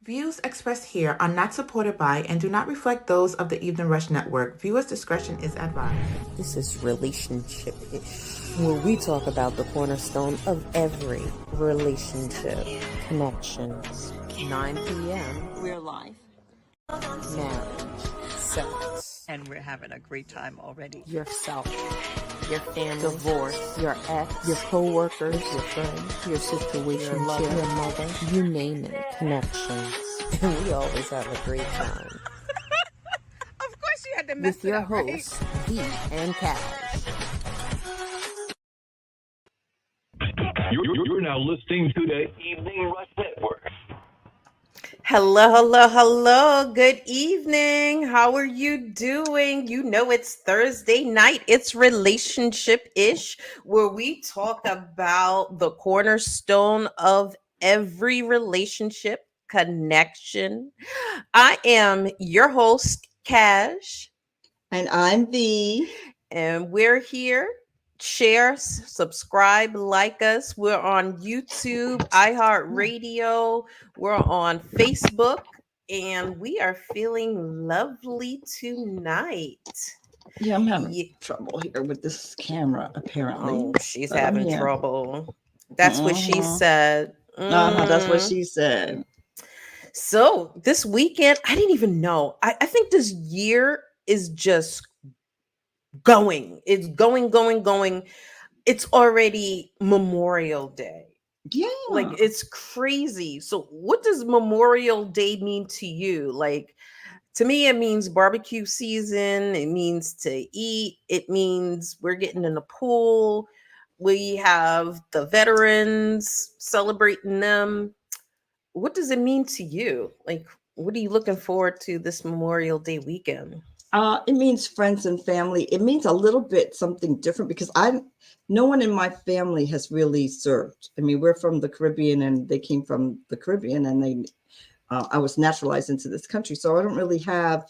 Views expressed here are not supported by and do not reflect those of the Evening Rush Network. Viewers' discretion is advised. This is Relationship-ish, where we talk about the cornerstone of every relationship. Connections. 9 p.m. Real life. Marriage. Sex. And we're having a great time already. Yourself. Your family. Divorce. Your ex. Your co-workers. Your friends. Your situation. Your lover. Your mother. You name it. Connections. And we always have a great time. Of course you had to mess With your it up, right? hosts, Vee and Caj. You're now listening to the Evening Rush Network. Hello. Good evening. How are you doing? You know, it's Thursday night. It's Relationship-ish, where we talk about the cornerstone of every relationship, connection. I am your host, Cash, And I'm Vee. and we're here. Share, subscribe, like us. We're on YouTube, iHeartRadio. We're on Facebook, and we are feeling lovely tonight. Yeah, I'm having Ye- trouble here with this camera, apparently. Oh, she's But I'm having here. trouble. That's what she Mhm. said. That's what Mhm. she said. So this weekend, I didn't even know. I think this year is just going. It's going. It's already Memorial Day. Yeah. Like, it's crazy. So what does Memorial Day mean to you? Like, to me, it means barbecue season. It means to eat. It means we're getting in the pool. We have the veterans, celebrating them. What does it mean to you? Like, what are you looking forward to this Memorial Day weekend? It means friends and family. It means a little bit something different because no one in my family has really served. I mean, we're from the Caribbean and they came from the Caribbean and I was naturalized into this country. So I don't really have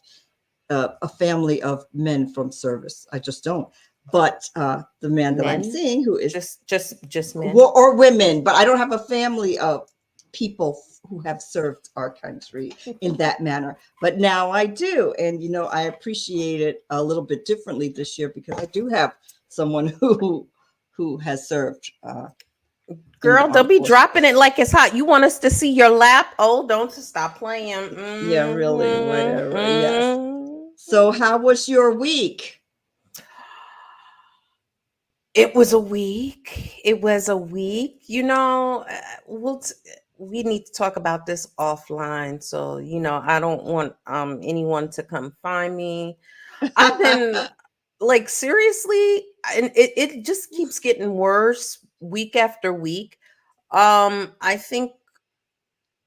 a family of men from service. I just don't. But the man that I'm Men? seeing, who is Just men. or women, but I don't have a family of people who have served our country in that manner. But now I do, and I appreciate it a little bit differently this year because I do have someone who has served. In Girl, the don't armed be forces. dropping it like it's hot. You want us to see your lap? Oh, don't stop playing. Yeah, really, whatever. Yes. Mhm. So, how was your week? It was a week. We need to talk about this offline. So, I don't want anyone to come find me. I've been like, seriously, and it just keeps getting worse week after week. I think,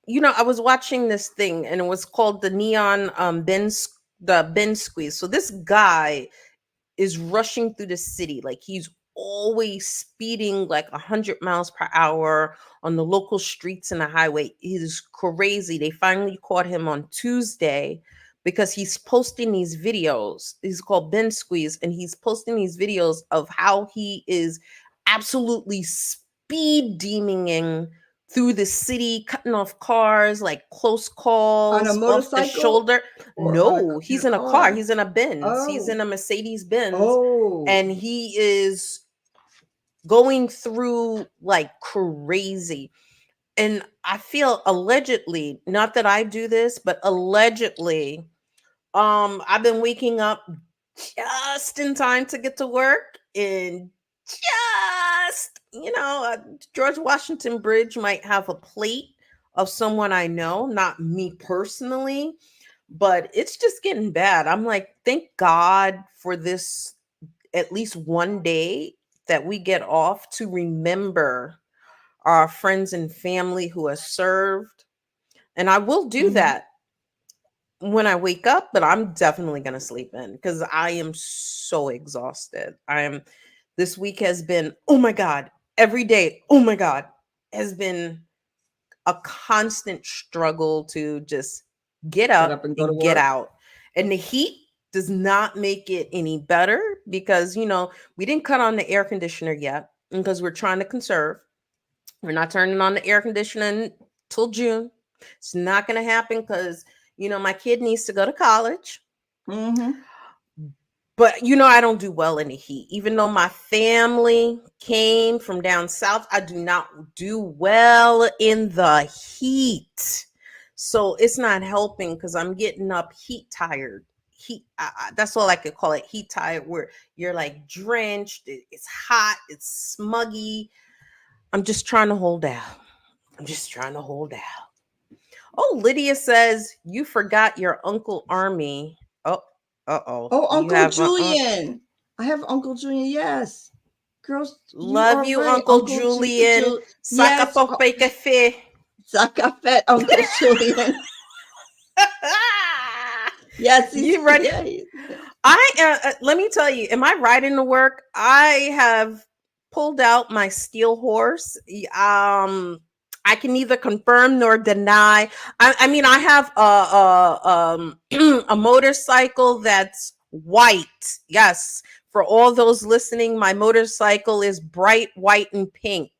I was watching this thing and it was called the Neon the Ben Squeeze. So this guy is rushing through the city, like he's always speeding like 100 miles per hour on the local streets and the highway. He's crazy. They finally caught him on Tuesday because he's posting these videos. He's called Ben Squeeze, and he's posting these videos of how he is absolutely speed deming through the city, cutting off cars, like close On a calls off the motorcycle shoulder. or on No, in he's a in a car. car? He's in a Benz. He's Oh, in a Mercedes Benz, oh, and he is going through like crazy. And I feel, allegedly, not that I do this, but allegedly, I've been waking up just in time to get to work, and just, George Washington Bridge might have a plate of someone I know, not me personally, but it's just getting bad. I'm like, thank God for this, at least one day that we get off to remember our friends and family who have served. And I will do hmm that when I wake up, but I'm definitely going to sleep in because I am so exhausted. This week has been, oh my God, every day, oh my God, has been a constant struggle to just get get up up and go to and get work. out. And the heat does not make it any better because, we didn't cut on the air conditioner yet because we're trying to conserve. We're not turning on the air conditioning till June. It's not going to happen because, my kid needs to go to college. Mm-hmm. But, I don't do well in the heat. Even though my family came from down south, I do not do well in the heat. So it's not helping because I'm getting up heat tired. That's all I could call it, heat tired, where you're like drenched. It's hot. It's smuggy. I'm just trying to hold out. Oh, Lydia says you forgot your Uncle Army. Oh, uh-oh. Oh, You Uncle have Julian. I have Uncle Julian. Yes. Girls, you love are you, right. Uncle Julian. Yes. Sakafopekefe. Zakafet, Uncle Julian. Yes, You ready? Yeah. Let me tell you, am I riding to work? I have pulled out my steel horse. I can neither confirm nor deny. I mean, I have a motorcycle that's white. Yes, for all those listening, my motorcycle is bright white and pink.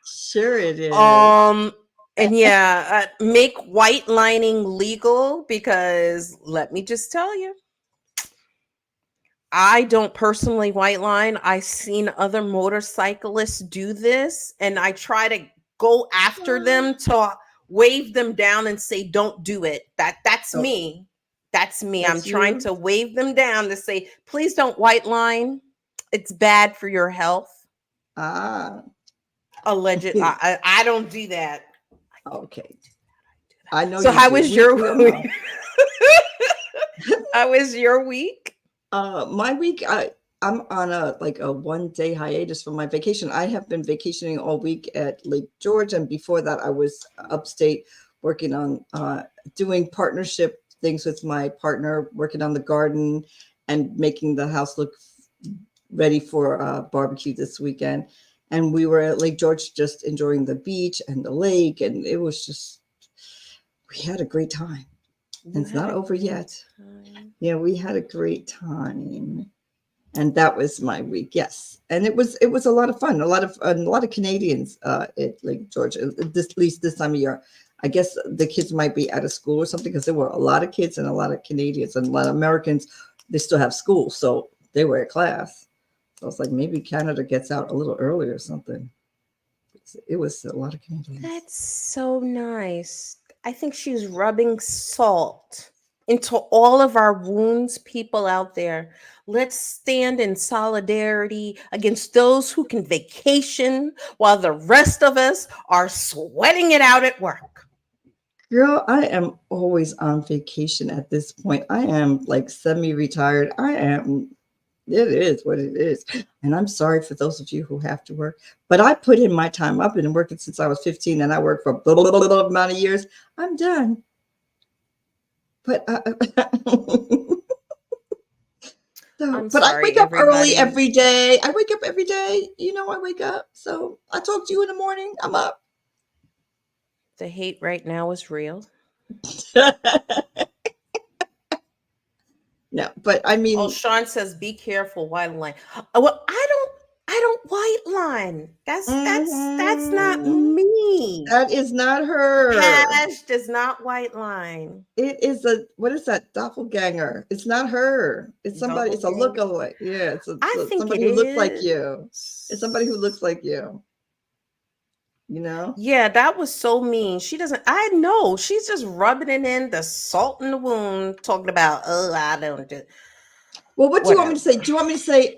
Sure it is. And yeah, make white lining legal, because let me just tell you, I don't personally white line. I've seen other motorcyclists do this, and I try to go after them to wave them down and say, "Don't do it." That's Oh, me. That's me. I'm that's trying you. to wave them down to say, "Please don't white line. It's bad for your health." Ah, Alleged. I don't do that. okay. I know So you how do. was your We all week? know. How was your week? My week, I'm on a 1-day hiatus from my vacation. I have been vacationing all week at Lake George, and before that, I was upstate working on doing partnership things with my partner, working on the garden and making the house look ready for barbecue this weekend. And we were at Lake George just enjoying the beach and the lake, and it was just, we had a great time. And it's not over yet. Yeah, we had a great time. And that was my week. Yes. And it was a lot of fun. A lot of Canadians at Lake George, at least this time of year. I guess the kids might be out of school or something, because there were a lot of kids and a lot of Canadians and a lot of Americans. They still have school, so they were at class. So I was like, maybe Canada gets out a little early or something. It was a lot of Canadians. That's so nice. I think she's rubbing salt into all of our wounds, people out there. Let's stand in solidarity against those who can vacation while the rest of us are sweating it out at work. Girl, I am always on vacation at this point. I am like semi-retired. It is what it is. And I'm sorry for those of you who have to work, but I put in my time. I've been working since I was 15, and I worked for blah, blah, blah, blah amount of years. I'm done. But I'm but I sorry, wake up early everybody. every day. I wake up every day. I wake up. So I talk to you in the morning. I'm up. The hate right now is real. No, but I mean, Oh, Sean says, "Be careful, white line." Well, I don't white line. That's not me. that is not her. Cash does not white line. It is what is that, doppelganger? It's not her. It's somebody. It's a lookalike. Yeah, I think somebody it who looks like is. you. It's somebody who looks like you. Yeah, that was so mean. She doesn't. I know. She's just rubbing it in, the salt in the wound, talking about, "Oh, I don't do." Well, what do you want me to say? Do you want me to say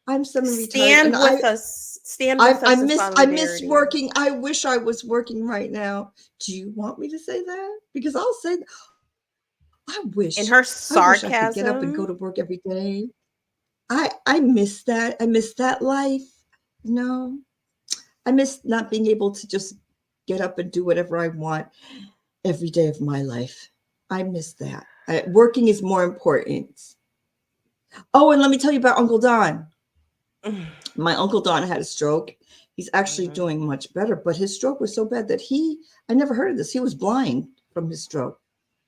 I'm semi-retired and Stand with us. Stand with I us in miss solidarity. working. I wish I was working right now. Do you want me to say that? Because I'll say, I wish. In her I wish I could get up and go sarcasm. to work every day. I miss that. I miss that life. No, I miss not being able to just get up and do whatever I want every day of my life. I miss that. Working is more important. Oh, and let me tell you about Uncle Don. My Uncle Don had a stroke. He's actually doing much better, but his stroke was so bad that I never heard of this. He was blind from his stroke,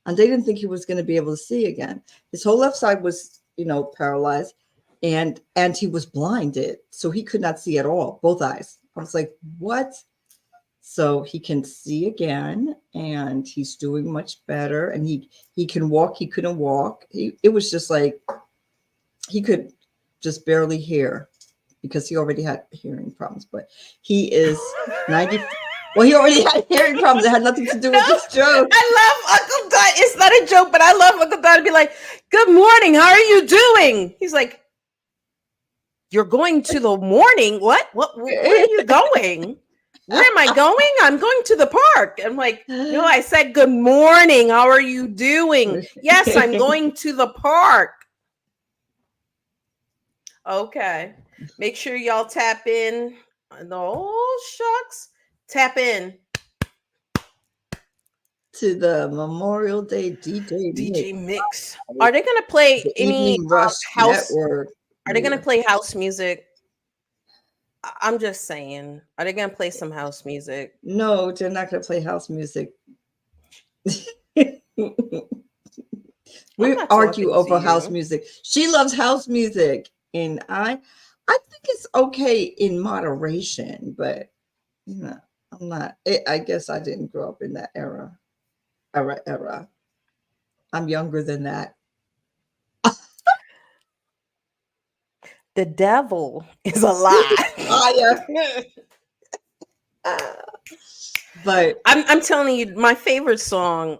and they didn't think he was going to be able to see again. His whole left side was, paralyzed, and he was blinded, so he could not see at all, both eyes. I was like, what? So he can see again, and he's doing much better. And he can walk. He couldn't walk. It was just like he could just barely hear because he already had hearing problems. But he is 90. Well, he already had hearing problems. It had nothing to do with this joke. I love Uncle Don. It's not a joke, but I love Uncle Don to be like, "Good morning. How are you doing?" He's like, "You're going to the morning? What? Where are you going? Where am I going? I'm going to the park." I'm like, "No, I said good morning. How are you doing?" "Yes, I'm going to the park." Okay. Make sure y'all tap in. Oh, shucks. Tap in To the Memorial Day DJ Mix. Are they gonna play the any Evening Rush house? Network. Are they gonna play house music? I'm just saying. Are they gonna play some house music? No, they're not going to play house music. We argue over house music. She loves house music, and I think it's okay in moderation, but you know, I'm not. I guess I didn't grow up in that era. I'm younger than that. The devil is a lie. But I'm telling you, my favorite song.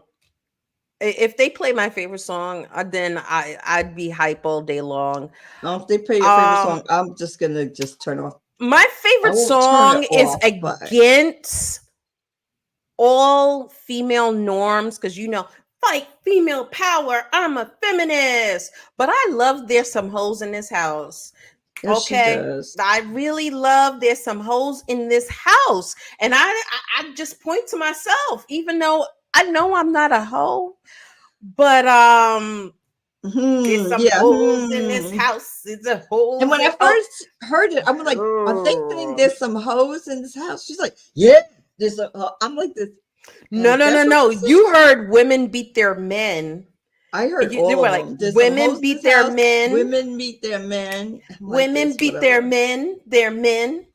If they play my favorite song, then I'd be hype all day long. if they play your favorite song, I'm just gonna turn off. My favorite song is against all female norms because fight female power. I'm a feminist, but I love There's Some Hoes in This House. Yes, Okay, I really love There's Some Hoes in This House, and I just point to myself, even though I know I'm not a hoe, but there's some hoes in this house. It's a hole. And when I first heard it, I'm like, are they saying there's some hoes in this house? She's like, yeah, there's a. I'm like this. No. You heard women beat their men. I heard they were like, women beat their men. Women beat their men. Women beat their men. Their men.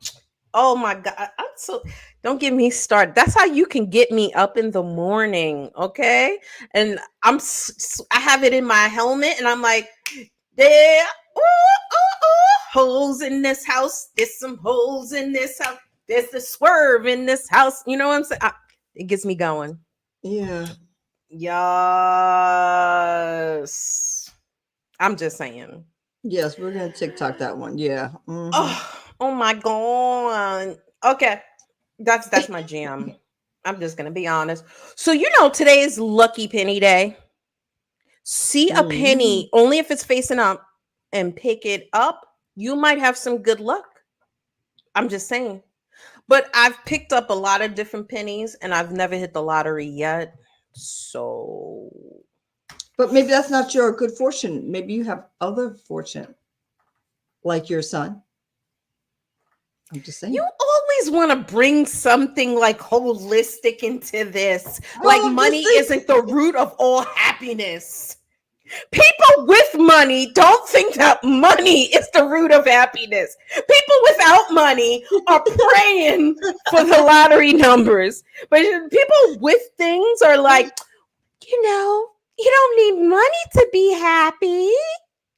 Oh my God! I'm so. Don't get me started. That's how you can get me up in the morning, okay? And I have it in my helmet, and I'm like, there, holes in this house. There's some holes in this house. There's the swerve in this house. You know what I'm saying? It gets me going. Yeah. Yes. I'm just saying. Yes, we're gonna TikTok that one. Yeah. Mm-hmm. Oh my God. Okay. That's my jam. I'm just gonna be honest. So today is Lucky Penny Day. See a penny only if it's facing up and pick it up. You might have some good luck. I'm just saying. But I've picked up a lot of different pennies and I've never hit the lottery yet. So but maybe that's not your good fortune. Maybe you have other fortune, like your son. I'm just saying. You always want to bring something like holistic into this. Like money isn't the root of all happiness. People with money don't think that money is the root of happiness. People without money are praying for the lottery numbers. But people with things are like, you don't need money to be happy.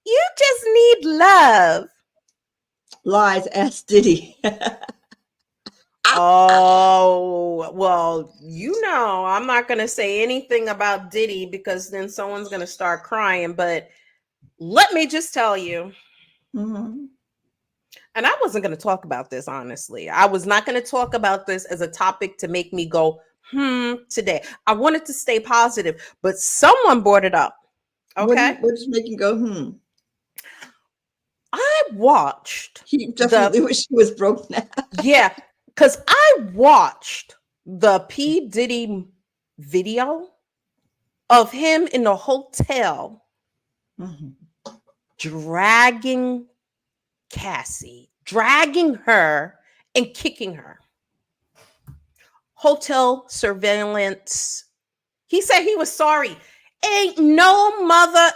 You just need love. Lies, ask Diddy. Oh, well, I'm not going to say anything about Diddy because then someone's going to start crying. But let me just tell you. Mm-hmm. And I wasn't going to talk about this, honestly. I was not going to talk about this as a topic to make me go, today. I wanted to stay positive, but someone brought it up. Okay. What is making go, I watched. He definitely wish he was broke now. Yeah, because I watched the P. Diddy video of him in the hotel dragging Cassie, dragging her and kicking her. Hotel surveillance. He said he was sorry. Ain't no mother.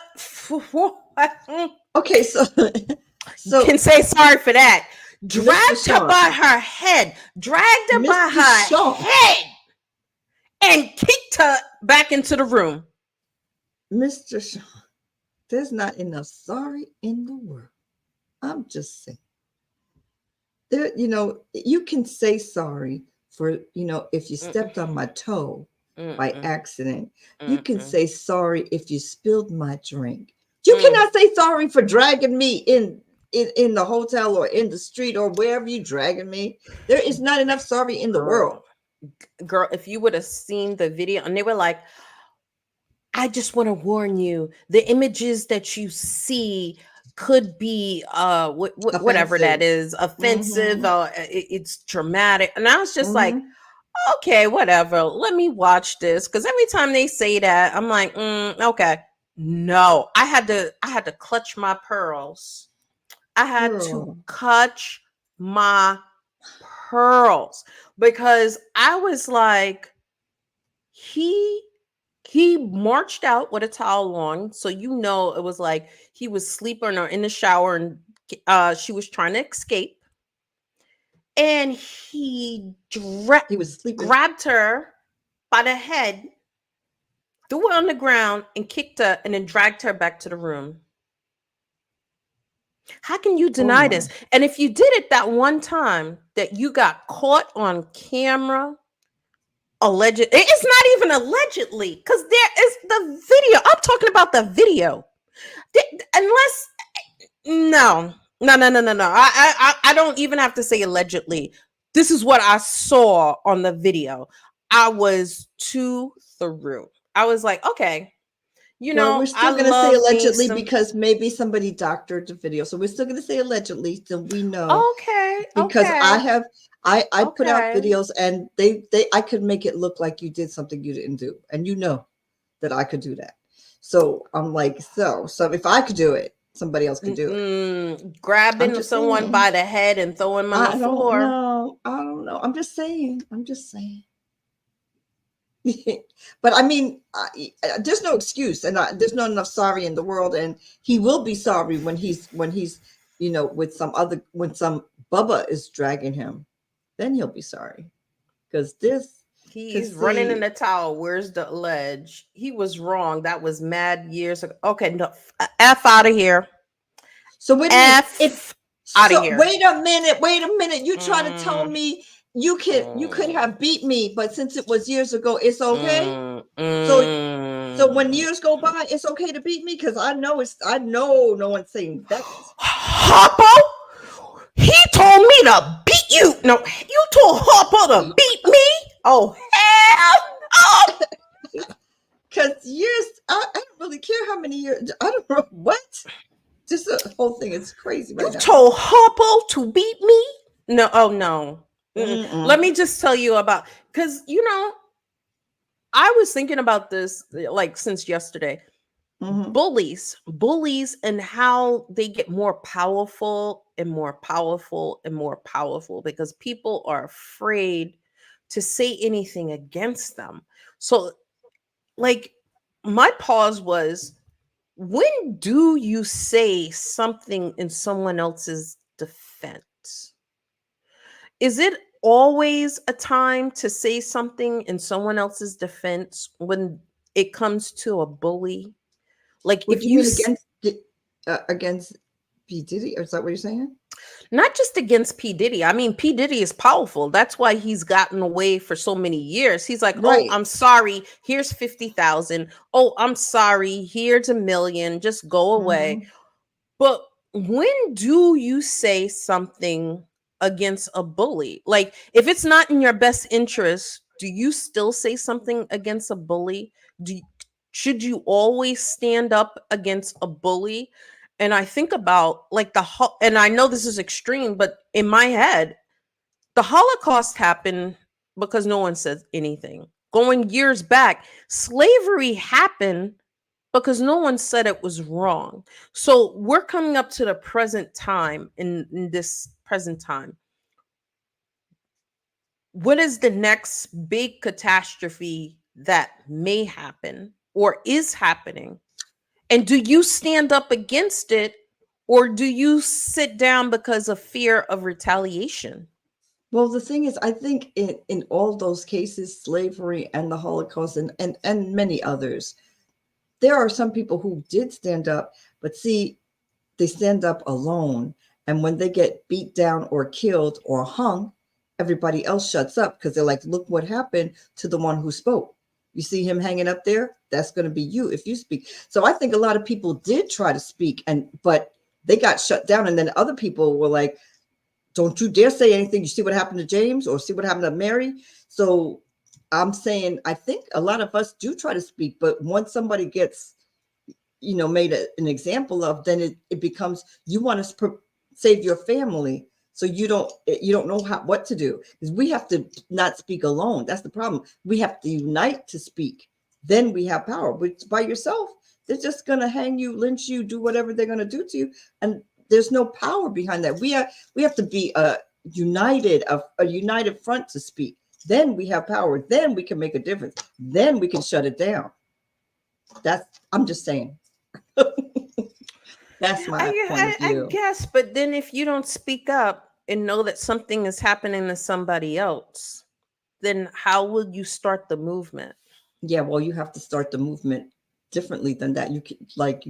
Okay, so can say sorry for that. dragged her Sean. by her head, dragged her by Mr. her Sean. head, and kicked her back into the room. Mr. Sean, there's not enough sorry in the world. I'm just saying. There, you can say sorry for, if you stepped on my toe by accident. You can say sorry if you spilled my drink. You cannot say sorry for dragging me in the hotel or in the street or wherever you dragging me. There is not enough sorry in the world. Girl, if you would have seen the video, and they were like, I just want to warn you, the images that you see could be whatever that is, offensive, or it's dramatic. And I was just like, okay, whatever, let me watch this, because every time they say that, I'm like, okay. No, I had to clutch my pearls. I had to clutch my pearls, because I was like, he marched out with a towel on, so it was like he was sleeping or in the shower, and she was trying to escape, and he was sleeping. grabbed her by the head, threw her on the ground, and kicked her, and then dragged her back to the room. How can you deny this? And if you did it that one time that you got caught on camera, it's not even allegedly, because there is the video. I'm talking about the video. Unless no. I don't even have to say allegedly. This is what I saw on the video. I was too through. I was like, okay, we're still going to say allegedly because maybe somebody doctored the video. So we're still going to say allegedly so we know. Okay. Because I put out videos, and I could make it look like you did something you didn't do. And that I could do that. So I'm like, so if I could do it, somebody else could do it. Grabbing someone by the head and throwing them on the floor. I don't know. I'm just saying. But I mean, there's no excuse, and there's not enough sorry in the world. And he will be sorry when he's with when some Bubba is dragging him, then he'll be sorry, because he's running in the towel. Where's the ledge? He was wrong. That was mad years ago. Okay, no, F out of here. So wait a minute. Out of here. Wait a minute. You trying to tell me you could have beat me, but since it was years ago, it's okay? So when years go by, it's okay to beat me? Because I know no one's saying that. Harpo? He told me to beat you. No, you told Harpo to beat me? Oh, hell no. Because years, I don't really care how many years. I don't know what. Just the whole thing is crazy right now. You told Harpo to beat me? No, oh no. Let me just tell you about, because I was thinking about this like since yesterday. Bullies, and how they get more powerful and more powerful and more powerful because people are afraid to say anything against them. So, like, my pause was, when do you say something in someone else's defense? Is it always a time to say something in someone else's defense when it comes to a bully? Like, if you mean against P. Diddy, or is that what you're saying? Not just against P. Diddy. I mean, P. Diddy is powerful. That's why he's gotten away for so many years. He's like, right. Oh, I'm sorry. Here's 50,000. Oh, I'm sorry. Here's $1 million. Just go away. But when do you say something against a bully? Like, if it's not in your best interest, do you still say something against a bully? Should you always stand up against a bully? And I think about like and I know this is extreme, but in my head, the Holocaust happened because no one said anything. Going years back, slavery happened because no one said it was wrong. So we're coming up to the present time, in this present time. What is the next big catastrophe that may happen or is happening? And do you stand up against it, Or do you sit down because of fear of retaliation? Well, the thing is, I think in all those cases, slavery and the Holocaust and many others, there are some people who did stand up, but see, they stand up alone. And when they get beat down or killed or hung, everybody else shuts up because they're like, look what happened to the one who spoke. You see him hanging up there? That's going to be you if you speak. So I think a lot of people did try to speak, but they got shut down. And then other people were like, don't you dare say anything. You see what happened to James or see what happened to Mary? So I'm saying, I think a lot of us do try to speak, but once somebody gets, made an example of, then it becomes, you want to save your family. So you don't know what to do, because we have to not speak alone. That's the problem. We have to unite to speak. Then we have power. But by yourself, they're just going to hang you, lynch you, do whatever they're going to do to you. And there's no power behind that. We have to be a united front to speak. Then we have power. Then we can make a difference. Then we can shut it down. I'm just saying. That's my point of view. I guess, but then if you don't speak up and know that something is happening to somebody else, then how will you start the movement? Yeah, well, you have to start the movement differently than that. You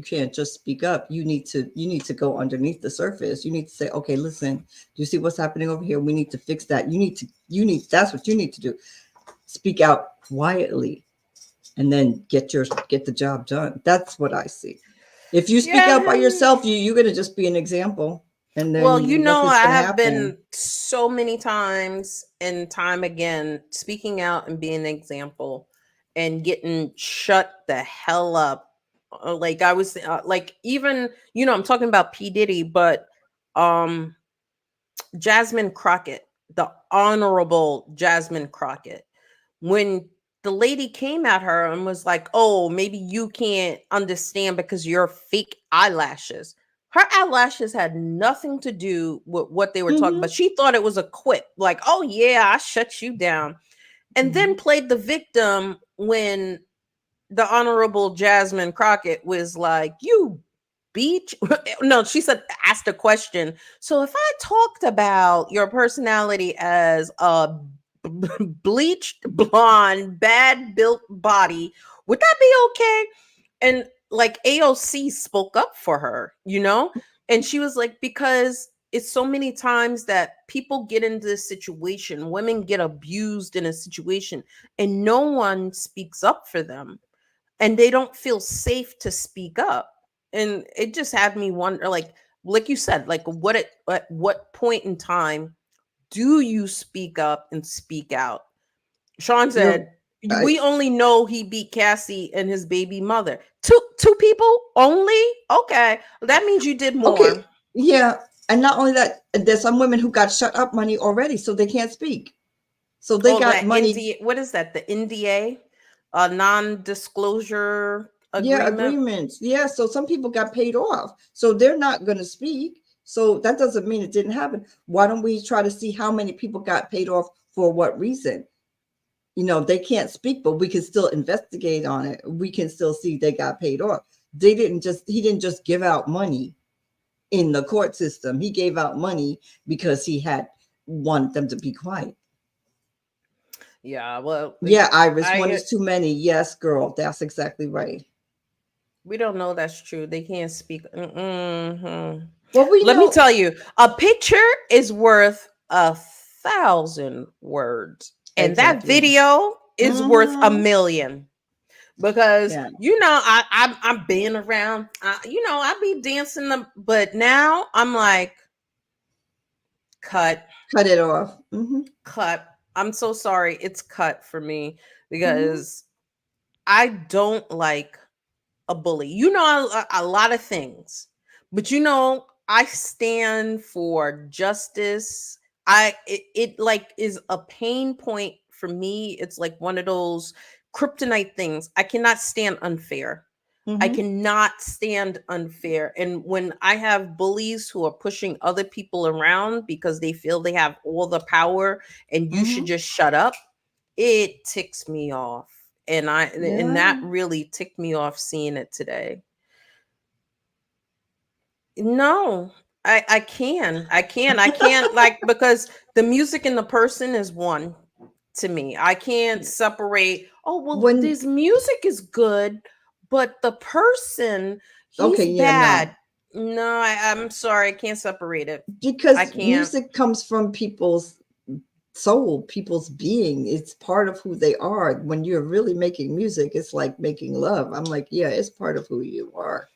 can't just speak up. You need to go underneath the surface. You need to say, okay, listen, do you see what's happening over here? We need to fix that. That's what you need to do. Speak out quietly and then get the job done. That's what I see. If you speak out by yourself, you're going to just be an example. And then, well, I have happen. been so many times and time again speaking out and being an example and getting shut the hell up. Like I was like, even, I'm talking about P. Diddy, but Jasmine Crockett, the honorable Jasmine Crockett, when the lady came at her and was like, oh, maybe you can't understand because you're fake eyelashes. Her eyelashes had nothing to do with what they were talking about. She thought it was a quip, like, oh, yeah, I shut you down. And then played the victim when the honorable Jasmine Crockett was like, you beach. No, she said, asked a question. So if I talked about your personality as a bleached blonde, bad built body, would that be okay? And like AOC spoke up for her, and she was like, because it's so many times that people get into this situation, women get abused in a situation, and no one speaks up for them, and they don't feel safe to speak up. And it just had me wonder, like you said, like at what point in time do you speak up and speak out? Shone said, we only know he beat Cassie and his baby mother. Two people only? Okay. That means you did more. Okay. Yeah. And not only that, there's some women who got shut up money already, so they can't speak. So they got money. What is that? The NDA? Non-disclosure agreement? Yeah, agreements. Yeah. So some people got paid off. So they're not going to speak. So that doesn't mean it didn't happen. Why don't we try to see how many people got paid off for what reason? They can't speak, but we can still investigate on it. We can still see they got paid off. He didn't just give out money in the court system. He gave out money because he had wanted them to be quiet. Yeah, well. Yeah, Iris, one is too many. Yes, girl, that's exactly right. We don't know that's true. They can't speak. Well, let me tell you, a picture is worth 1,000 words. And that video is worth 1,000,000. Because I'm being around, I be dancing but now I'm like, cut it off. Cut. I'm so sorry, it's cut for me, because I don't like a bully. A lot of things, but I stand for justice. It like is a pain point for me. It's like one of those kryptonite things. I cannot stand unfair. I cannot stand unfair. And when I have bullies who are pushing other people around because they feel they have all the power and you should just shut up, it ticks me off. And and that really ticked me off seeing it today. No, I can. I can. I can't like because the music and the person is one to me. I can't separate, oh well, When this music is good, but the person, okay, he's yeah, no. bad. No, I'm sorry, I can't separate it. I Because can't. music comes from people's soul, people's being. It's part of who they are. When you're really making music, it's like making love. I'm like, yeah, it's part of who you are.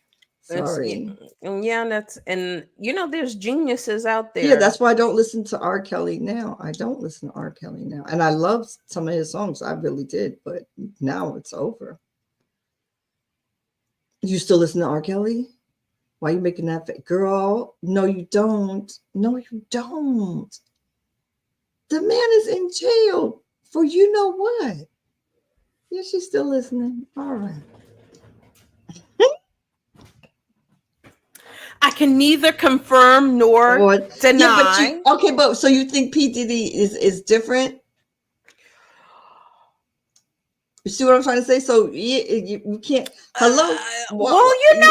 It's Sorry. yeah, that's and there's geniuses out Yeah, there. that's why I don't listen to R. Kelly now. I don't listen to R. Kelly now. And I love some of his songs. I really did, but now it's over. You still listen to R. Kelly? Why are you making that face? Girl, no, you don't. No, you don't. The man is in jail for you know what. Yeah, she's still listening. All right. I can neither confirm nor Or yeah, but you deny. okay, but so you think P. Diddy is different? You see what I'm trying to say? So you can't. Hello. Well, you No,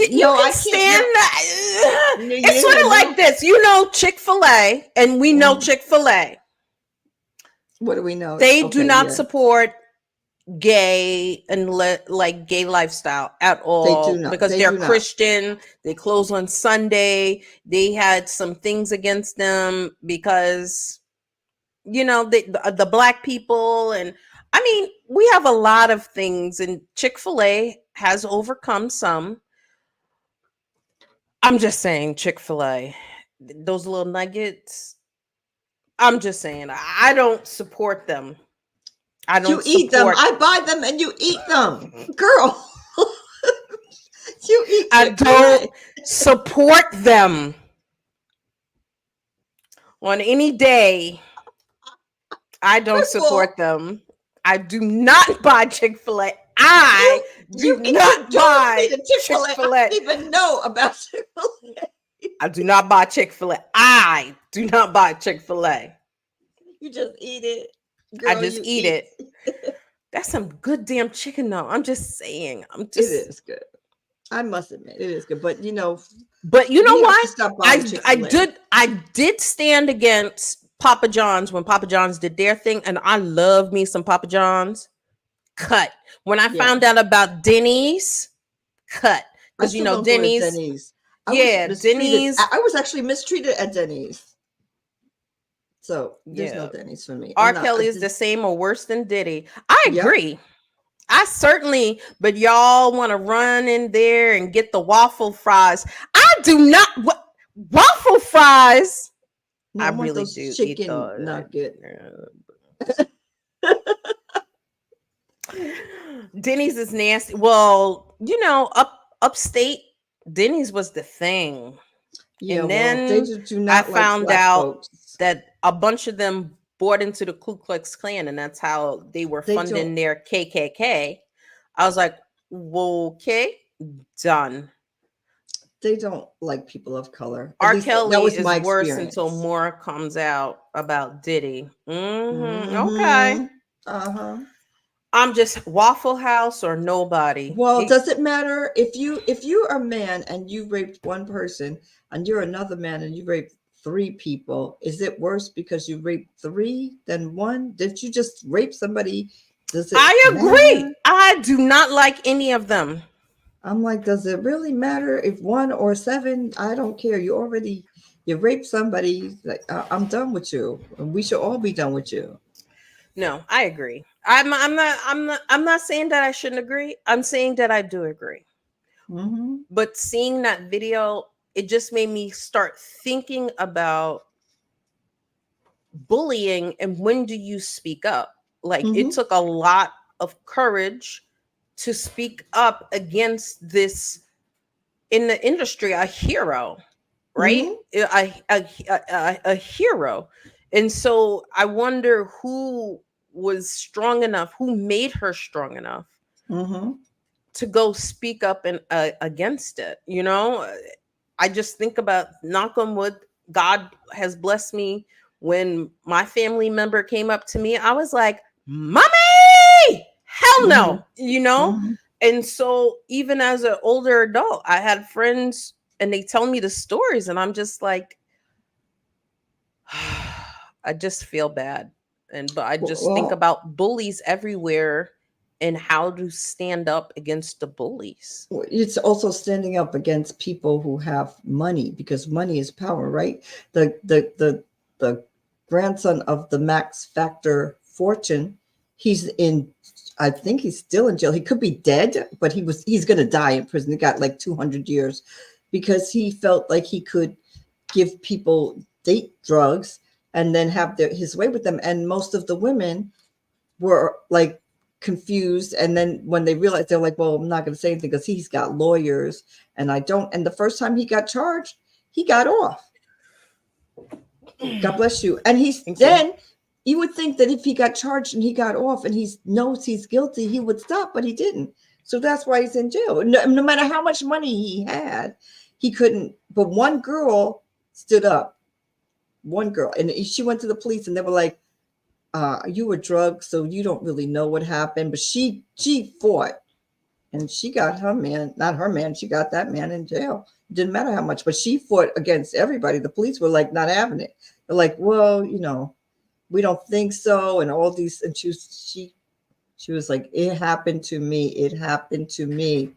can I can't. stand that. No, It's sort yeah, of like no. this, Chick-fil-A, and we know Chick-fil-A. What do we know? They do Okay, not yeah, support gay and like gay lifestyle at they do all not. because They they're do not. Christian. They close on Sunday. They had some things against them because the black people, and I mean we have a lot of things, and Chick-fil-A has overcome some. I'm just saying, Chick-fil-A, those little nuggets. I'm just saying, I don't support them. I You don't eat them. support. I buy them and you eat them, girl. You eat I don't Chick-fil-A. support them on any day. I don't First of all, support them. I do not buy Chick-fil-A. I do you not introduced me buy to Chick-fil-A. I Chick-fil-A. didn't even know about Chick-fil-A. I do not buy Chick-fil-A. I do not buy Chick-fil-A. You just eat it, I girl. just You eat eat. it. That's some good damn chicken though. I'm just saying. It is good. I must admit, it is good. But But you know we have what? to stop buying I Chick-fil-A. did stand against Papa John's when Papa John's did their thing, and I love me some Papa John's. Cut. When I Yeah, found out about Denny's, cut. I Because still don't go to Denny's, Denny's. I was yeah, mistreated. Denny's, I was actually mistreated at Denny's. So there's no yeah. Denny's for me. I'm R. not. Kelly is the same or worse than Diddy. I Yep. agree. I certainly, but y'all want to run in there and get the waffle fries. I do not. Waffle fries. No, I I want really those do eat chicken those. nugget. Denny's is nasty. Well, upstate, Denny's was the thing. Yeah, And well, they then just do I not like found black out folks. that a bunch of them bought into the Ku Klux Klan, and that's how they were They funding don't. their KKK. I was like, well, okay, done. They don't like people of color. At R. least that Kelly was is my worse until experience. more comes out about Diddy. Okay. Mm-hmm. Uh-huh. I'm just Waffle House or nobody. Well, does it matter if you're a man and you raped one person and you're another man and you raped three people? Is it worse because you raped three than one? Did you just rape somebody? Does it I matter? agree. I do not like any of them. I'm like, does it really matter if one or seven? I don't care. You raped somebody. Like, I'm done with you. We should all be done with you. No, I agree. I'm not saying that I shouldn't agree. I'm saying that I do agree. Mm-hmm. But seeing that video, it just made me start thinking about bullying and when do you speak up? Like it Mm-hmm. took a lot of courage to speak up against this in the industry, a hero, right? Mm-hmm. A hero. And so I wonder who was strong enough, who made her strong enough Mm-hmm. to go speak up and against it. I just think about, knock on wood, God has blessed me. When my family member came up to me, I was like, mommy, hell no. Mm-hmm. And so even as an older adult, I had friends and they tell me the stories, and I'm just like, I just feel bad. But I just think Well, about bullies everywhere and how to stand up against the bullies. it's also standing up against people who have money, because money is power, right? The grandson of the Max Factor fortune, he's in, I think he's still in jail. He could be dead, but he's going to die in prison. He got like 200 years because he felt like he could give people date drugs and then have his way with them. And most of the women were like confused. And then when they realized, they're like, well, I'm not going to say anything because he's got lawyers and I don't. And the first time he got charged, he got off. God bless you. And you would think that if he got charged and he got off and he knows he's guilty, he would stop, but he didn't. So that's why he's in jail. No matter how much money he had, he couldn't. But one girl stood up. One girl. And she went to the police and they were like, you were drugged, so you don't really know what happened. But she fought. And she got her man, not her man, she got that man in jail. It didn't matter how much, but she fought against everybody. The police were like not having it. They're like, well, we don't think so. And all these, and she was like, it happened to me. It happened to me.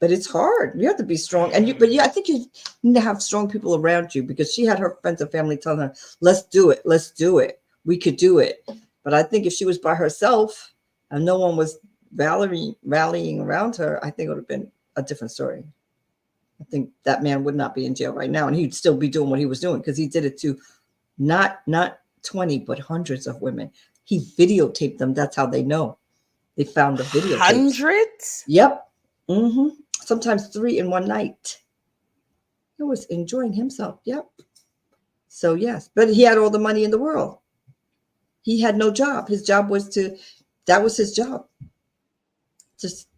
But it's hard. You have to be strong. I think you need to have strong people around you, because she had her friends and family telling her, let's do it. Let's do it. We could do it. But I think if she was by herself and no one was rallying around her, I think it would have been a different story. I think that man would not be in jail right now, and he'd still be doing what he was doing, because he did it to not 20, but hundreds of women. He videotaped them. That's how they know. They found the video. Hundreds? Yep. Mm-hmm. Sometimes 3 in one night. He was enjoying himself. Yep. So yes, but he had all the money in the world. He had no job. His job was that was his job. Just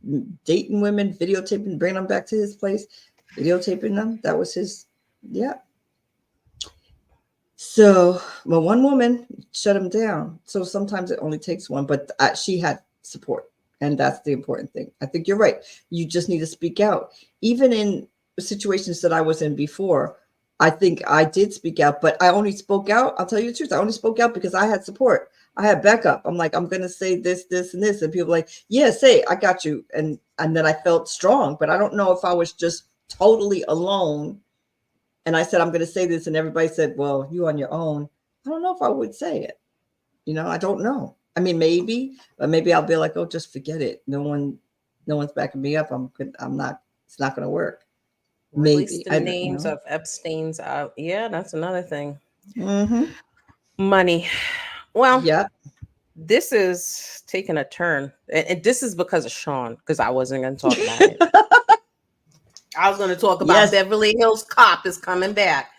dating women, videotaping, bringing them back to his place, videotaping them. That was his, yeah. So, well, one woman shut him down. So sometimes it only takes one, but she had support. And that's the important thing. I think you're right. You just need to speak out. Even in situations that I was in before, I think I did speak out, but I only spoke out. I'll tell you the truth. I only spoke out because I had support. I had backup. I'm like, I'm going to say this, this, and this. And people were like, yeah, say it. I got you. And then I felt strong, but I don't know if I was just totally alone. And I said, I'm going to say this. And everybody said, well, you on your own. I don't know if I would say it. I don't know. I mean, maybe, but maybe I'll be like, oh, just forget it. No one's backing me up. I'm not, it's not going to work. Maybe. Release the names of Epstein's out. Yeah, that's another thing. Mm-hmm. Money. Well, yeah. This is taking a turn. And this is because of Shone, because I wasn't going to talk about it. I was going to talk about Beverly Hills Cop is coming back.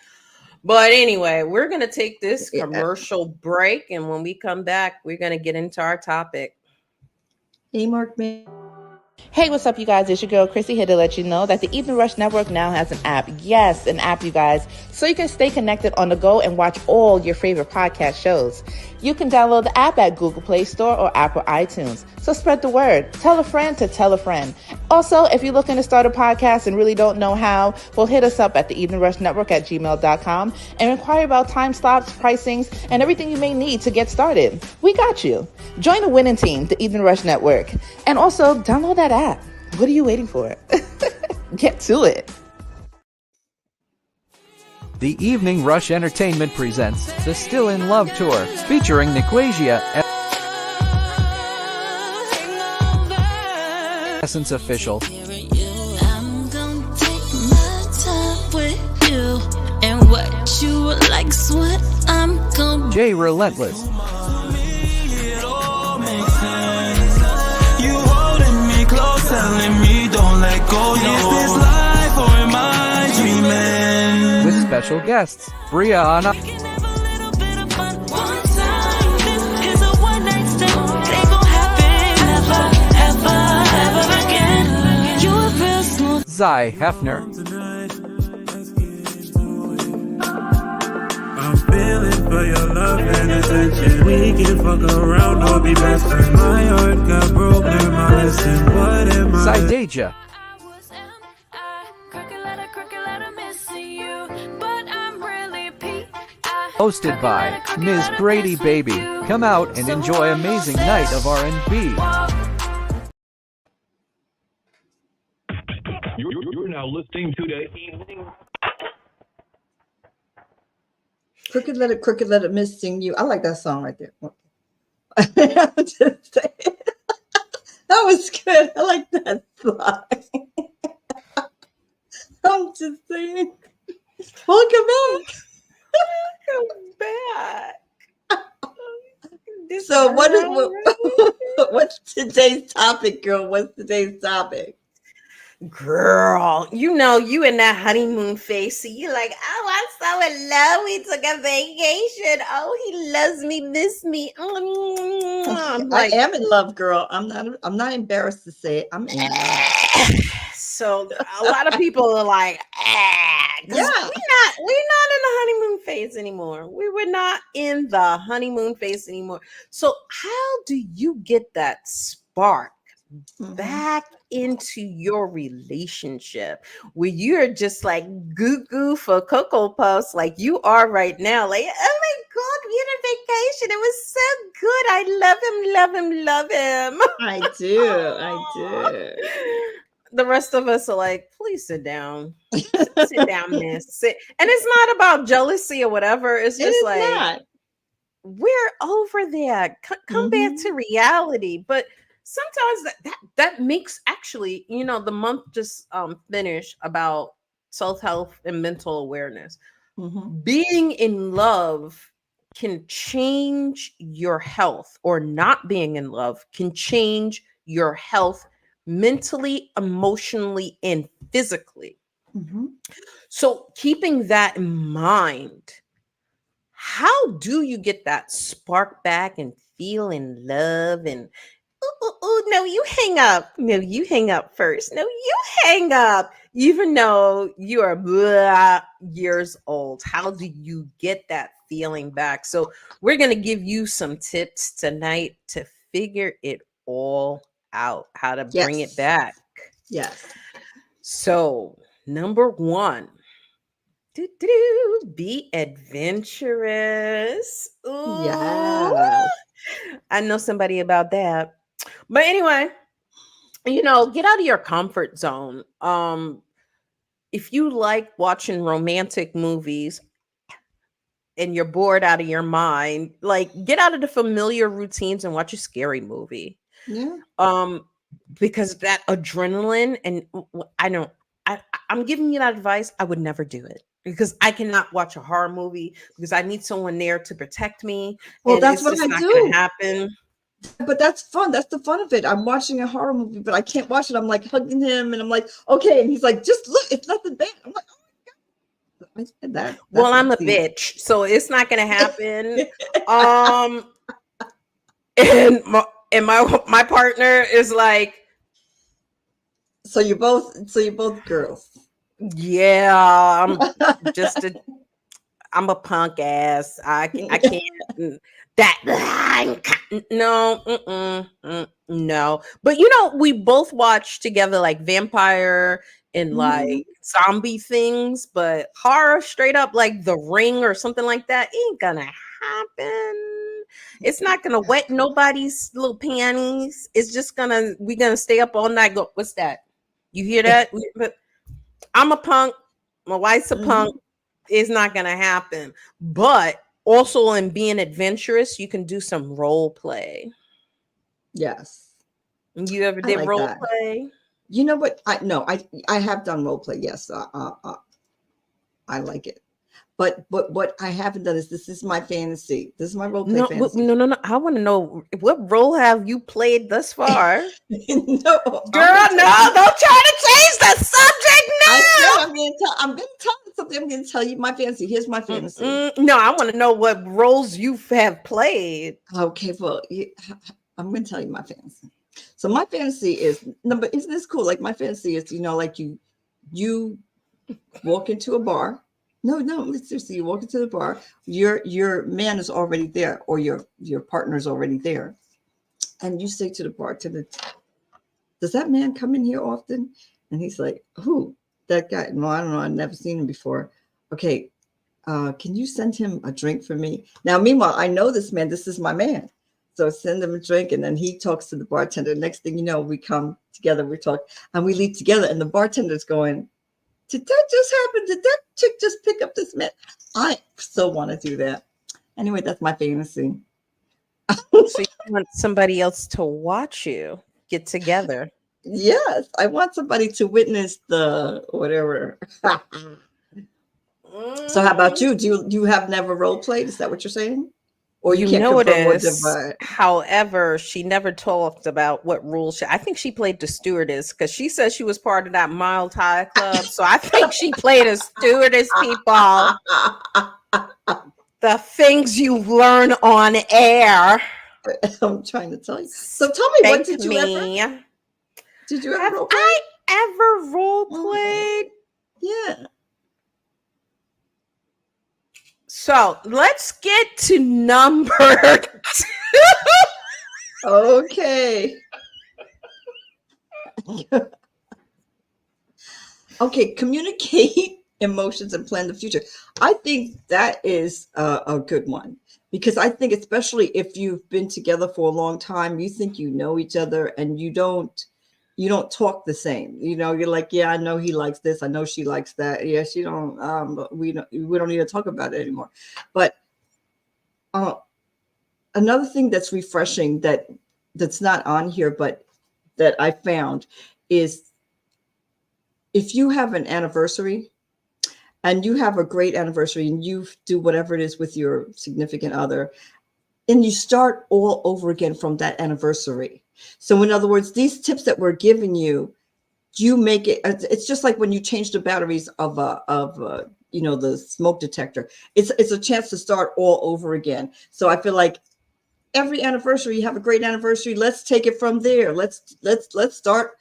But anyway, we're going to take this commercial break. And when we come back, we're going to get into our topic. Hey, Mark, man. Hey, what's up, you guys? It's your girl, Chrissy, here to let you know that the Evening Rush Network now has an app. Yes, an app, you guys, so you can stay connected on the go and watch all your favorite podcast shows. You can download the app at Google Play Store or Apple iTunes. So spread the word. Tell a friend to tell a friend. Also, if you're looking to start a podcast and really don't know how, well, hit us up at the Evening Rush Network at gmail.com and inquire about time slots, pricings, and everything you may need to get started. We got you. Join the winning team, the Evening Rush Network. And also, download that app. What are you waiting for? Get to it. The Evening Rush Entertainment presents the Still in Love Tour, featuring Niquasia, Essence Official, I'm gonna take my time with you, and what you likes what I'm gonna Jay Relentless, You holding me close, telling me don't let go. Is this life or am I dreaming? with special guests, Brianna, We can have a little bit of fun one time. This is a one night stand. It ain't gonna happen ever again. You a real smooth. Zy Hefner, I'm feeling for your love and attention. We can fuck around or be best friends. My heart got broken, my lesson. What am I? Zydaja, hosted by Ms. Grady Baby. Come out and enjoy amazing night of R&B. You're now listening to the evening. Crooked let it missing you. I like that song right there. I'm just saying. That was good. I like that song. I'm just saying. Welcome back. Welcome back. So what's today's topic, girl? What's today's topic? Girl, you know you in that honeymoon phase. So you're like, oh, I'm so in love. We took a vacation. Oh, he loves me, miss me. I'm like, I am in love, girl. I'm not embarrassed to say it. I'm in love. so a lot of people are like, Yeah. we're not in the honeymoon phase anymore. We were not in the honeymoon phase anymore. So how do you get that spark back into your relationship where you're just like goo for Cocoa Puffs like you are right now? Like, oh my God, we had a vacation. It was so good. I love him. I do. The rest of us are like, please sit down. Sit down, miss. Sit. And it's not about jealousy or whatever. It's just we're over there. Come back to reality. But sometimes that makes actually, the month just finished about self-health and mental awareness. Being in love can change your health, or not being in love can change your health mentally, emotionally, and physically. So keeping that in mind, how do you get that spark back and feel in love? And no, you hang up. No, you hang up first. No, you hang up. Even though you are years old, how do you get that feeling back? So we're going to give you some tips tonight to figure it all out, how to bring it back. Yes. So number one, be adventurous. Ooh. Yes. I know somebody about that. But anyway, get out of your comfort zone. If you like watching romantic movies and you're bored out of your mind, like, get out of the familiar routines and watch a scary movie. Yeah. Because that adrenaline, and I'm giving you that advice. I would never do it because I cannot watch a horror movie because I need someone there to protect me. Well, and that's it's what just I not do. gonna happen. But that's fun. That's the fun of it. I'm watching a horror movie, but I can't watch it. I'm like hugging him, and I'm like, okay. And he's like, just look, it's nothing bad. I'm like, oh my God. Well, I'm a bitch, so it's not gonna happen. And my partner is like, so you're both girls. Yeah, I'm a punk ass. I can't no. But we both watch together like vampire and like zombie things, but horror straight up like The Ring or something like that ain't gonna happen. It's not gonna wet nobody's little panties. It's just we're gonna stay up all night. Go, what's that? You hear that? But I'm a punk. My wife's a punk. It's not gonna happen. But also in being adventurous, you can do some role play. Yes. You ever did role play? You know what? I have done role play. Yes. I like it. But what I haven't done is this is my fantasy. This is my role play fantasy. No. I want to know, what role have you played thus far? No, girl, don't try to change the subject now. I'm going to tell you something. I'm going to tell you my fantasy. Here's my fantasy. No, I want to know what roles you have played. Okay, well, I'm going to tell you my fantasy. So my fantasy is, but isn't this cool? Like my fantasy is, like you walk into a bar. No, seriously, you walk into the bar, your man is already there, or your partner is already there. And you say to the bartender, does that man come in here often? And he's like, who? That guy? No, I don't know. I've never seen him before. Okay. can you send him a drink for me? Now, meanwhile, I know this man. This is my man. So send him a drink, and then he talks to the bartender. Next thing you know, we come together, we talk, and we leave together. And the bartender's going, did that just happen? Did that chick just pick up this man? I so want to do that. Anyway, that's my fantasy. So you want somebody else to watch you get together? Yes, I want somebody to witness the whatever. So how about you? Do you have never role played? Is that what you're saying? Or you can't confirm or deny? However, she never talked about what rules I think she played the stewardess because she said she was part of that Mild High Club. So I think she played a stewardess, people. The things you learn on air. I'm trying to tell you. So tell me, what did you ever? Did you ever role play? I ever role played? Yeah. So let's get to number 2. Okay. Okay, communicate emotions and plan the future. I think that is a good one, because I think especially if you've been together for a long time, you think you know each other and you don't talk the same. You know, you're like, yeah, I know he likes this, I know she likes that. Yeah, she don't but we don't need to talk about it anymore. But another thing that's refreshing that's not on here, but that I found is if you have an anniversary and you have a great anniversary and you do whatever it is with your significant other, and you start all over again from that anniversary. So in other words, these tips that we're giving you, you make it, it's just like when you change the batteries of the smoke detector. It's a chance to start all over again. So I feel like every anniversary, you have a great anniversary. Let's take it from there. Let's start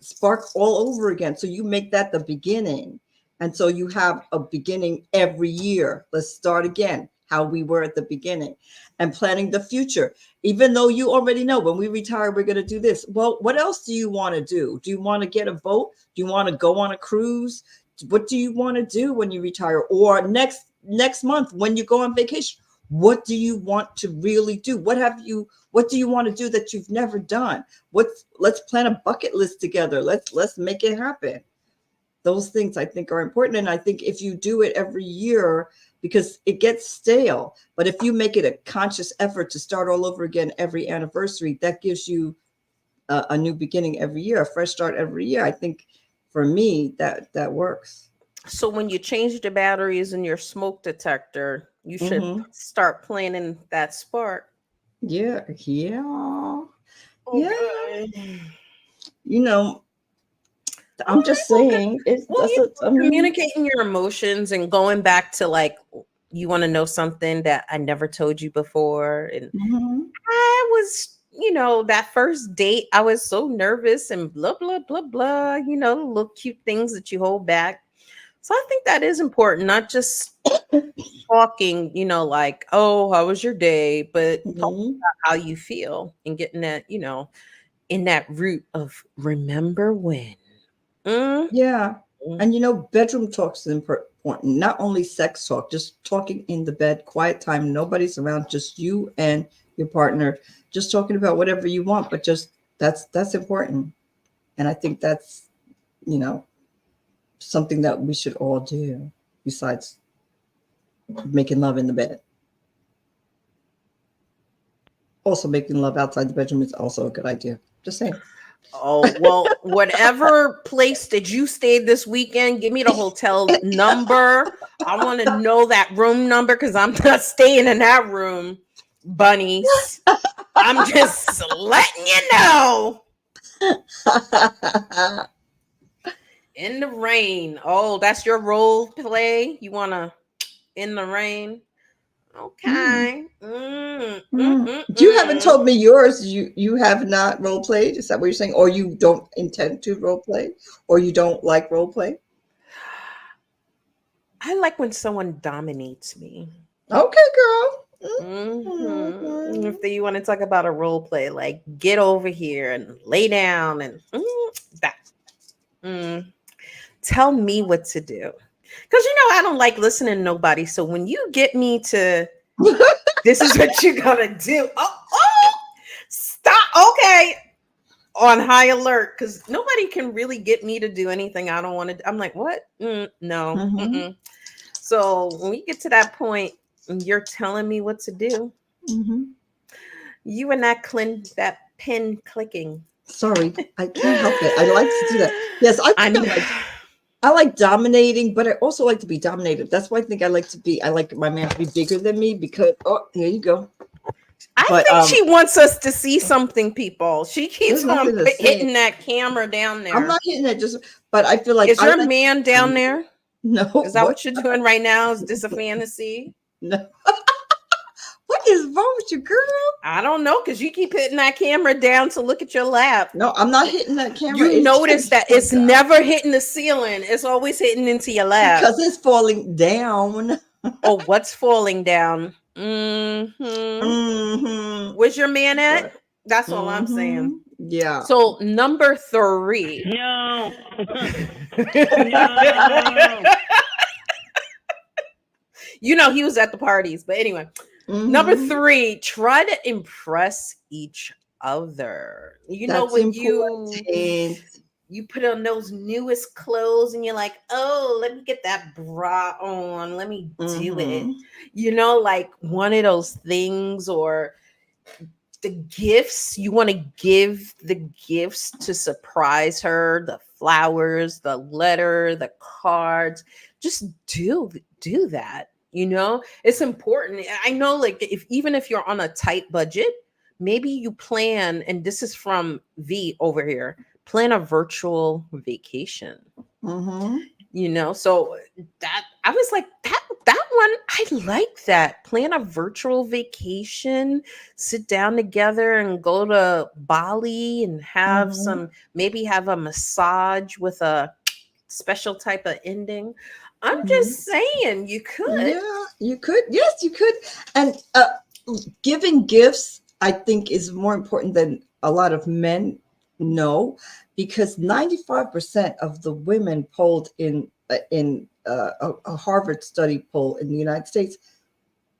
spark all over again. So you make that the beginning. And so you have a beginning every year. Let's start again, how we were at the beginning, and planning the future. Even though you already know when we retire, we're going to do this. Well, what else do you want to do? Do you want to get a boat? Do you want to go on a cruise? What do you want to do when you retire? Or next month when you go on vacation? What do you want to really do? What do you want to do that you've never done? Let's plan a bucket list together. Let's make it happen. Those things I think are important. And I think if you do it every year, because it gets stale, but if you make it a conscious effort to start all over again every anniversary, that gives you a new beginning every year, a fresh start every year. I think for me, that works. So when you change the batteries in your smoke detector, you should start planning that spark. Yeah. Okay. Yeah. You know, I'm just saying, communicating your emotions and going back to like, you want to know something that I never told you before. And I was, that first date, I was so nervous and blah, blah, blah, blah, little cute things that you hold back. So I think that is important, not just talking, like, oh, how was your day? But talking about how you feel and getting that, in that root of remember when. Yeah. And bedroom talks is important. Not only sex talk, just talking in the bed, quiet time, nobody's around, just you and your partner, just talking about whatever you want, but just that's important. And I think that's, something that we should all do besides making love in the bed. Also, making love outside the bedroom is also a good idea. Just saying. Oh, well, whatever place that you stayed this weekend, give me the hotel number. I want to know that room number because I'm not staying in that room, bunnies. I'm just letting you know. In the rain. Oh, that's your role play? You want to in the rain? Okay. You haven't told me yours. You have not role played. Is that what you're saying? Or you don't intend to role play? Or you don't like role play? I like when someone dominates me. Okay, girl. If you want to talk about a role play, like get over here and lay down and that. Tell me what to do. Because I don't like listening to nobody. So when you get me to this is what you gotta do. Oh, stop. Okay. On high alert, because nobody can really get me to do anything I don't want to. I'm like, what? No. Mm-mm. So when we get to that point, and you're telling me what to do, you and that pen clicking. Sorry, I can't help it. I like to do that. Yes, I like dominating, but I also like to be dominated. That's why I think I like my man to be bigger than me because here you go. I think she wants us to see something, people. She keeps on hitting that camera down there. I'm not hitting it, but I feel like is your man down there? No. Is that what you're doing right now? Is this a fantasy? No. What is wrong with you, girl? I don't know, because you keep hitting that camera down to look at your lap. No, I'm not hitting that camera. You notice that it's never hitting the ceiling. It's always hitting into your lap. Because it's falling down. Oh, what's falling down? Where's your man at? That's all I'm saying. Yeah. So number 3. No. He was at the parties, but anyway. Number 3, try to impress each other. When you put on those newest clothes and you're like, oh, let me get that bra on. Let me do it. Like one of those things, or the gifts. You want to give the gifts to surprise her, the flowers, the letter, the cards. Just do that. It's important. I know, even if you're on a tight budget, maybe you plan, and this is from V over here, plan a virtual vacation. So that I was like, that one, I like that. Plan a virtual vacation, sit down together and go to Bali and have maybe have a massage with a special type of ending. I'm just saying, you could. Yeah, you could. Yes, you could. And giving gifts, I think, is more important than a lot of men know, because 95% of the women polled in a Harvard study poll in the United States,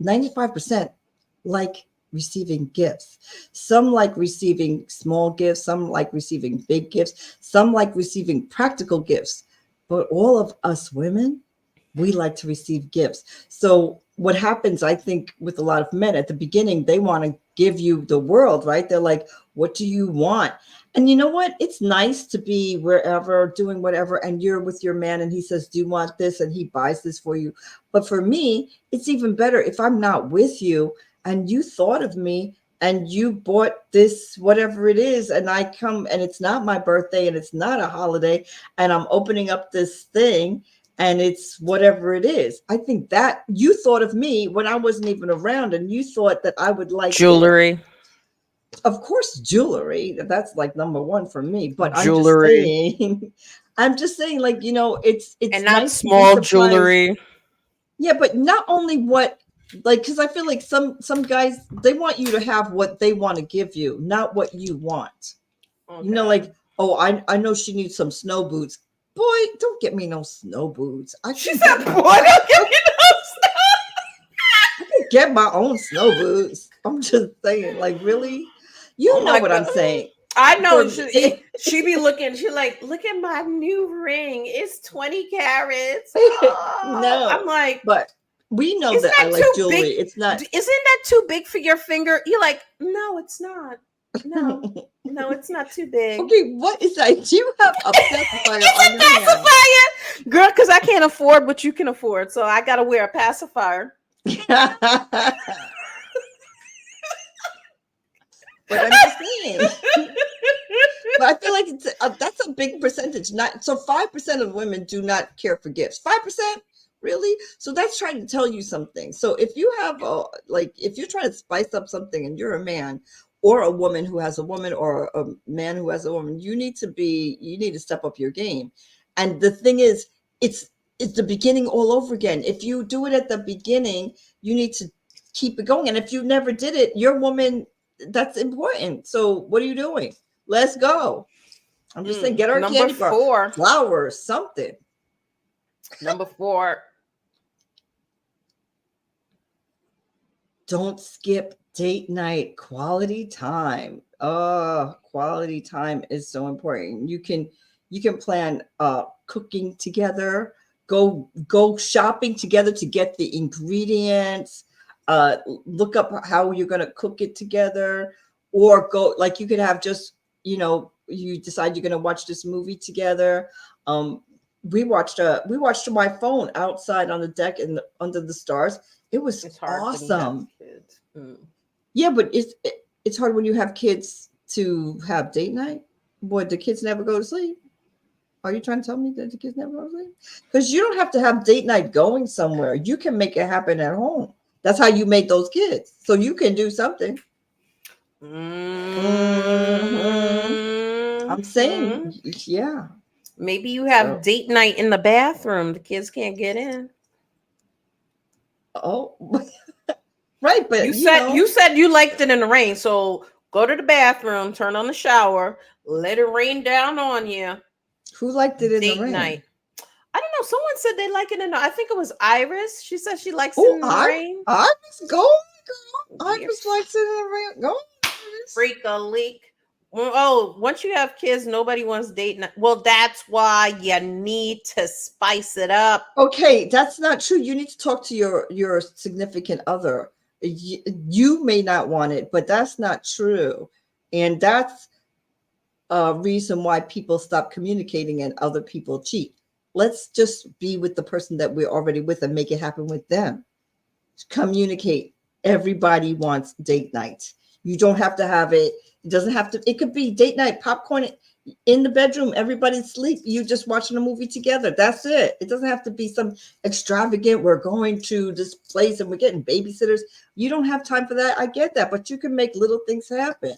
95% like receiving gifts. Some like receiving small gifts, some like receiving big gifts, some like receiving practical gifts. But all of us women, we like to receive gifts. So what happens, I think, with a lot of men at the beginning, they want to give you the world, right? They're like, what do you want? And you know what? It's nice to be wherever, doing whatever, and you're with your man and he says, do you want this? And he buys this for you. But for me, it's even better if I'm not with you and you thought of me and you bought this, whatever it is, and I come and it's not my birthday and it's not a holiday, and I'm opening up this thing and it's whatever it is. I think that you thought of me when I wasn't even around, and you thought that I would like jewelry. It. Of course, jewelry. That's like number one for me. But jewelry. I'm just saying, like, it's and not nice small jewelry. Yeah, but not only what, like, because I feel like some guys, they want you to have what they want to give you, not what you want. Okay. Like, oh, I know she needs some snow boots. Boy, don't get me no snow boots. She said, boy, don't get me no snow. I can get my own snow boots. I'm just saying, like, really? You know what I'm saying. I know. She be looking. She like, look at my new ring. It's 20 carats. Oh. No, I'm like, but we know that I like jewelry. Big? It's not. Isn't that too big for your finger? You're like, no, it's not. No, it's not too big. Okay, what is that? Do you have a pacifier on your hand? Girl, because I can't afford what you can afford, so I gotta wear a pacifier. But I'm just saying. But I feel like that's a big percentage. So 5% of women do not care for gifts. 5%, really? So that's trying to tell you something. So if you have if you're trying to spice up something and you're a man, or a woman who has a woman, or a man who has a woman, you need to step up your game. And the thing is, it's the beginning all over again. If you do it at the beginning, you need to keep it going. And if you never did it, your woman, that's important. So what are you doing? Let's go. I'm just saying, get our candy bar, flowers, something. Number 4. Don't skip date night, quality time. Oh, quality time is so important. You can plan cooking together, go shopping together to get the ingredients, look up how you're going to cook it together, or go, like, you could have just, you decide you're going to watch this movie together. We watched on my phone outside on the deck and under the stars. It was It's hard when you awesome. have kids. Yeah, but it's hard when you have kids to have date night. Boy, the kids never go to sleep. Are you trying to tell me that the kids never go to sleep? Because you don't have to have date night going somewhere. You can make it happen at home. That's how you make those kids. So you can do something. I'm saying, yeah. Maybe you have date night in the bathroom. The kids can't get in. Oh, right. But you said you liked it in the rain. So go to the bathroom, turn on the shower, let it rain down on you. Who liked it in the rain? Night. I don't know. Someone said they like it in the, I think it was Iris. She said she likes it in the rain. Iris, go, girl. Iris likes it in the rain. Go. Freak a leak. Oh, once you have kids, nobody wants date night. Well, that's why you need to spice it up. Okay, that's not true. You need to talk to your significant other. You may not want it, but that's not true. And that's a reason why people stop communicating and other people cheat. Let's just be with the person that we're already with and make it happen with them. Communicate. Everybody wants date night. You don't have to have it. It doesn't have to. It could be date night, popcorn in the bedroom. Everybody's asleep. You just watching a movie together. That's it. It doesn't have to be some extravagant. We're going to this place and we're getting babysitters. You don't have time for that. I get that, but you can make little things happen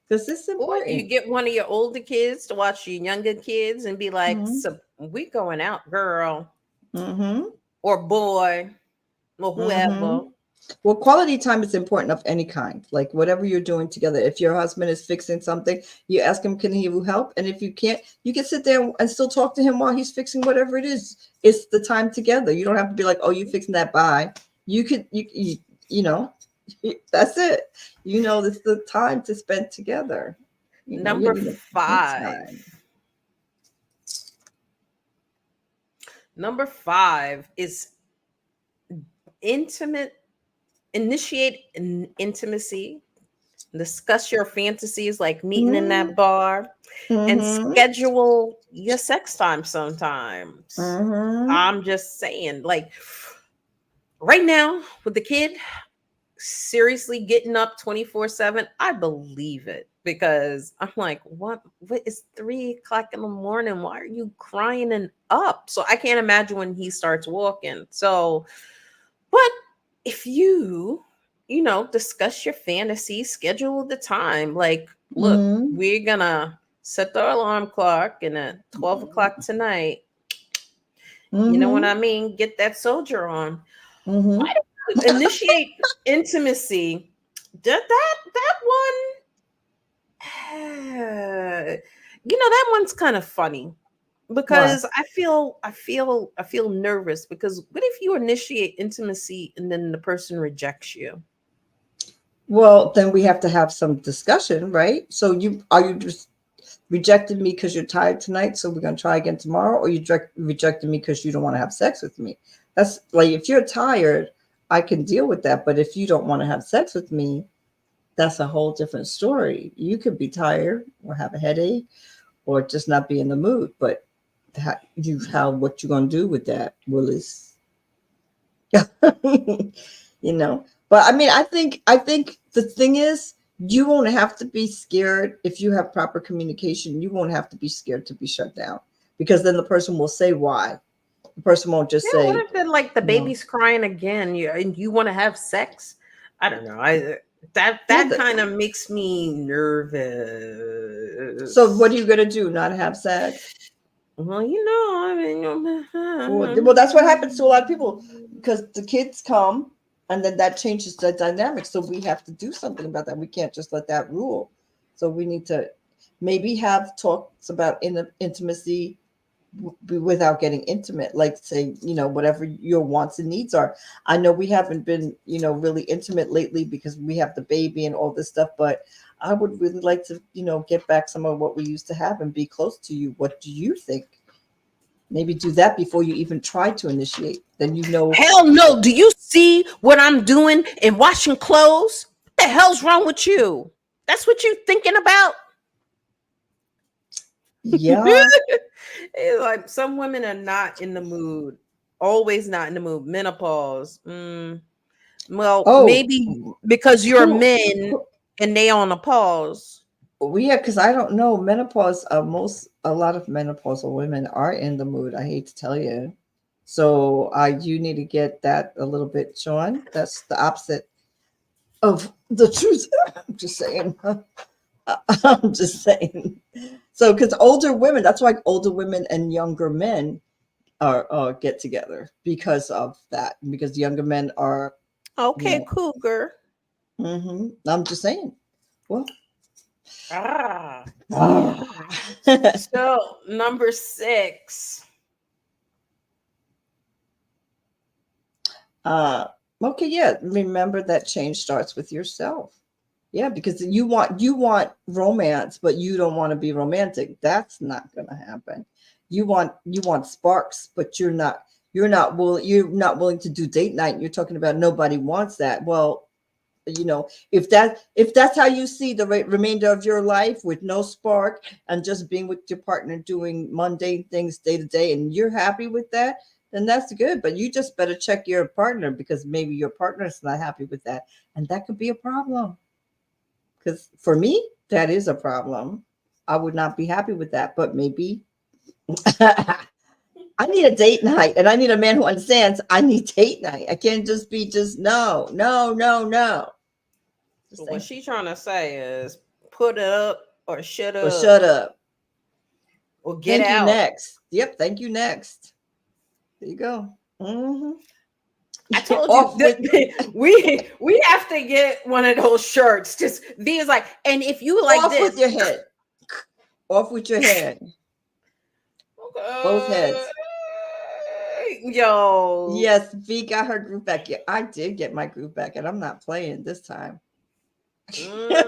because it's important. Or you get one of your older kids to watch your younger kids and be like, so we going out, girl, or boy, or whoever. Well, quality time is important of any kind, like whatever you're doing together. If your husband is fixing something, you ask him, can he help? And if you can't, you can sit there and still talk to him while he's fixing whatever it is. It's the time together. You don't have to be like, oh, you fixing that, bye. You could, you know, that's it. You know, it's the time to spend together. Number 5. Number 5 is initiate an intimacy, discuss your fantasies, like meeting in that bar, and schedule your sex time sometimes. I'm just saying, like right now with the kid, seriously getting up 24/7, I believe it, because I'm like, what is 3 o'clock in the morning? Why are you crying and up? So I can't imagine when he starts walking. So, but if you discuss your fantasy, schedule the time, like, look, we're gonna set the alarm clock and at 12 o'clock tonight, you know what I mean? Get that soldier on. Why do you initiate intimacy? That one, that one's kind of funny. Because I feel nervous, because what if you initiate intimacy and then the person rejects you? Well, then we have to have some discussion, right? So are you just rejecting me because you're tired tonight, so we're going to try again tomorrow, or you rejecting me because you don't want to have sex with me? That's like, if you're tired, I can deal with that. But if you don't want to have sex with me, that's a whole different story. You could be tired or have a headache or just not be in the mood, but what you gonna do with that, Willis? But I mean, I think the thing is, you won't have to be scared if you have proper communication. You won't have to be scared to be shut down, because then the person will say why. The person won't just say. What if then, like, the baby's crying again, and you want to have sex? I don't know. That kind of makes me nervous. So what are you gonna do? Not have sex? Well, I mean, well, that's what happens to a lot of people, because the kids come and then that changes the dynamic. So we have to do something about that. We can't just let that rule. So we need to maybe have talks about intimacy without getting intimate, like say, whatever your wants and needs are. I know we haven't been, really intimate lately because we have the baby and all this stuff, but I would really like to, get back some of what we used to have and be close to you. What do you think? Maybe do that before you even try to initiate. Then Hell no. Do you see what I'm doing and washing clothes? What the hell's wrong with you? That's what you thinking about? Yeah. It's like some women are not in the mood. Always not in the mood. Menopause. Well, maybe because you're men and they on a pause. Yeah, because I don't know. Menopause, a lot of menopausal women are in the mood. I hate to tell you. So you need to get that a little bit, Sean. That's the opposite of the truth. I'm just saying. I'm just saying. So, because older women, that's why older women and younger men are get together because of that. Because younger men are okay, cougar. I'm just saying. Well. So number 6. Okay, yeah. Remember that change starts with yourself. Yeah, because you want romance, but you don't want to be romantic. That's not going to happen. You want sparks, but you're not willing to do date night. You're talking about nobody wants that. Well, if that's how you see the remainder of your life, with no spark and just being with your partner doing mundane things day to day, and you're happy with that, then that's good. But you just better check your partner, because maybe your partner is not happy with that, and that could be a problem. Because for me, that is a problem. I would not be happy with that, but maybe I need a date night, and I need a man who understands I need date night. I can't just be no. What she's trying to say is put up or shut up. Or shut up. Or get thank out. You next. Yep. Thank you next. There you go. I told you we have to get one of those shirts. Just Vee is like, and if you like off this, with your head. Off with your head. Both heads. Yo. Yes, Vee got her groove back. Yeah, I did get my groove back, and I'm not playing this time. I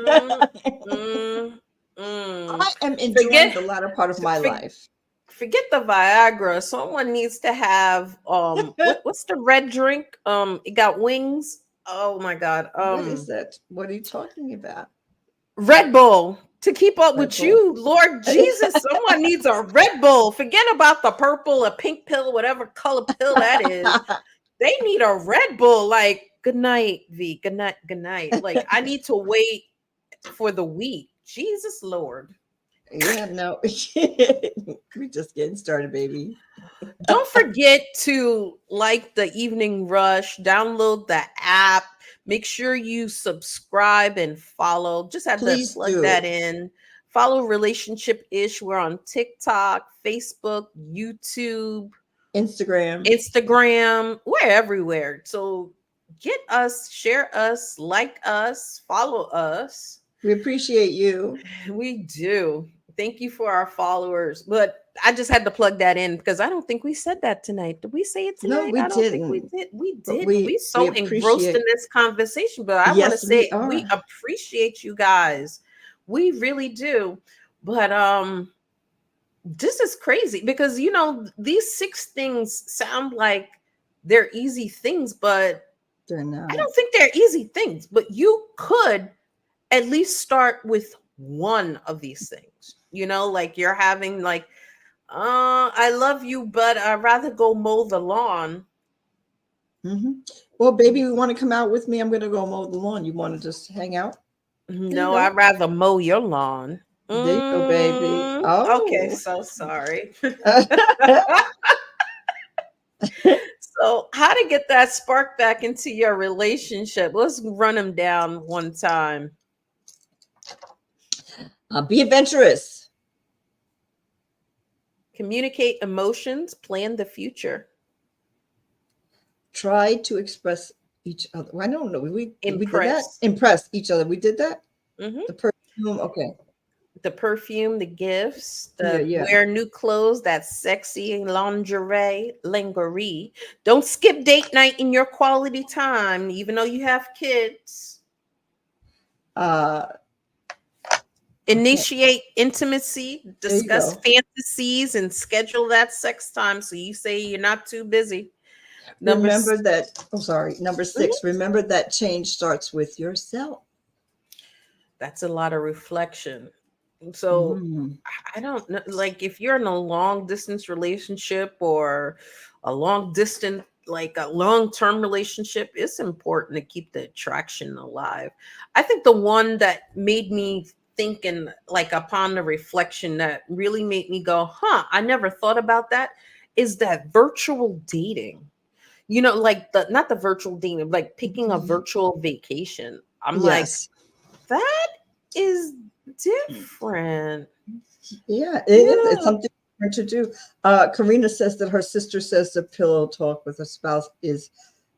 am enjoying the latter part of my life. Forget the Viagra. Someone needs to have what's the red drink? It got wings. Oh my god. What is that? What are you talking about? Red Bull. To keep up with you, Lord Jesus, someone needs a Red Bull. Forget about the purple, a pink pill, whatever color pill that is. They need a Red Bull. Like, good night, Vee. Good night. Good night. Like, I need to wait for the week. Jesus Lord. Yeah, no. We're just getting started, baby. Don't forget to like the Evening Rush, download the app. Make sure you subscribe and follow. Just have to plug that in. Follow Relationship Ish. We're on TikTok, Facebook, YouTube, Instagram. We're everywhere. So get us, share us, like us, follow us. We appreciate you. We do. Thank you for our followers. But I just had to plug that in because I don't think we said that tonight. Did we say it tonight? No, we I don't didn't. think we did. We did. We so engrossed in this conversation. But I want to say we appreciate you guys. We really do. But this is crazy because these 6 things sound like they're easy things, but they're not. I don't think they're easy things. But you could at least start with one of these things. Like you're having like, I love you, but I'd rather go mow the lawn. Well, baby, you want to come out with me? I'm going to go mow the lawn. You want to just hang out? No, I'd rather mow your lawn. There you go, baby. Oh. Okay, so sorry. So how to get that spark back into your relationship? Let's run them down one time. Be adventurous. Communicate emotions, plan the future. Try to express each other. I don't know. We did that. Impress. Impress each other. We did that. The person. Okay. the perfume, the gifts, Yeah, the yeah. wear new clothes, that sexy lingerie. Don't skip date night in your quality time, even though you have kids. Uh, Initiate intimacy, there you discuss go. fantasies, and schedule that sex time so you say you're not too busy. Remember that. Oh, sorry. Number Mhm. 6. Remember that change starts with yourself. That's a lot of reflection. So Mm. I don't know, like if you're in a long distance relationship or a long distance, like a long term relationship, it's important to keep the attraction alive. I think the one that made me think, and like upon the reflection that really made me go, huh, I never thought about that, is that virtual dating. You know, like the not the virtual dating, like picking a virtual vacation. I'm like, Yes. that is different. Yeah, it is. It's Yeah. something different to do. Karina says that her sister says the pillow talk with her spouse is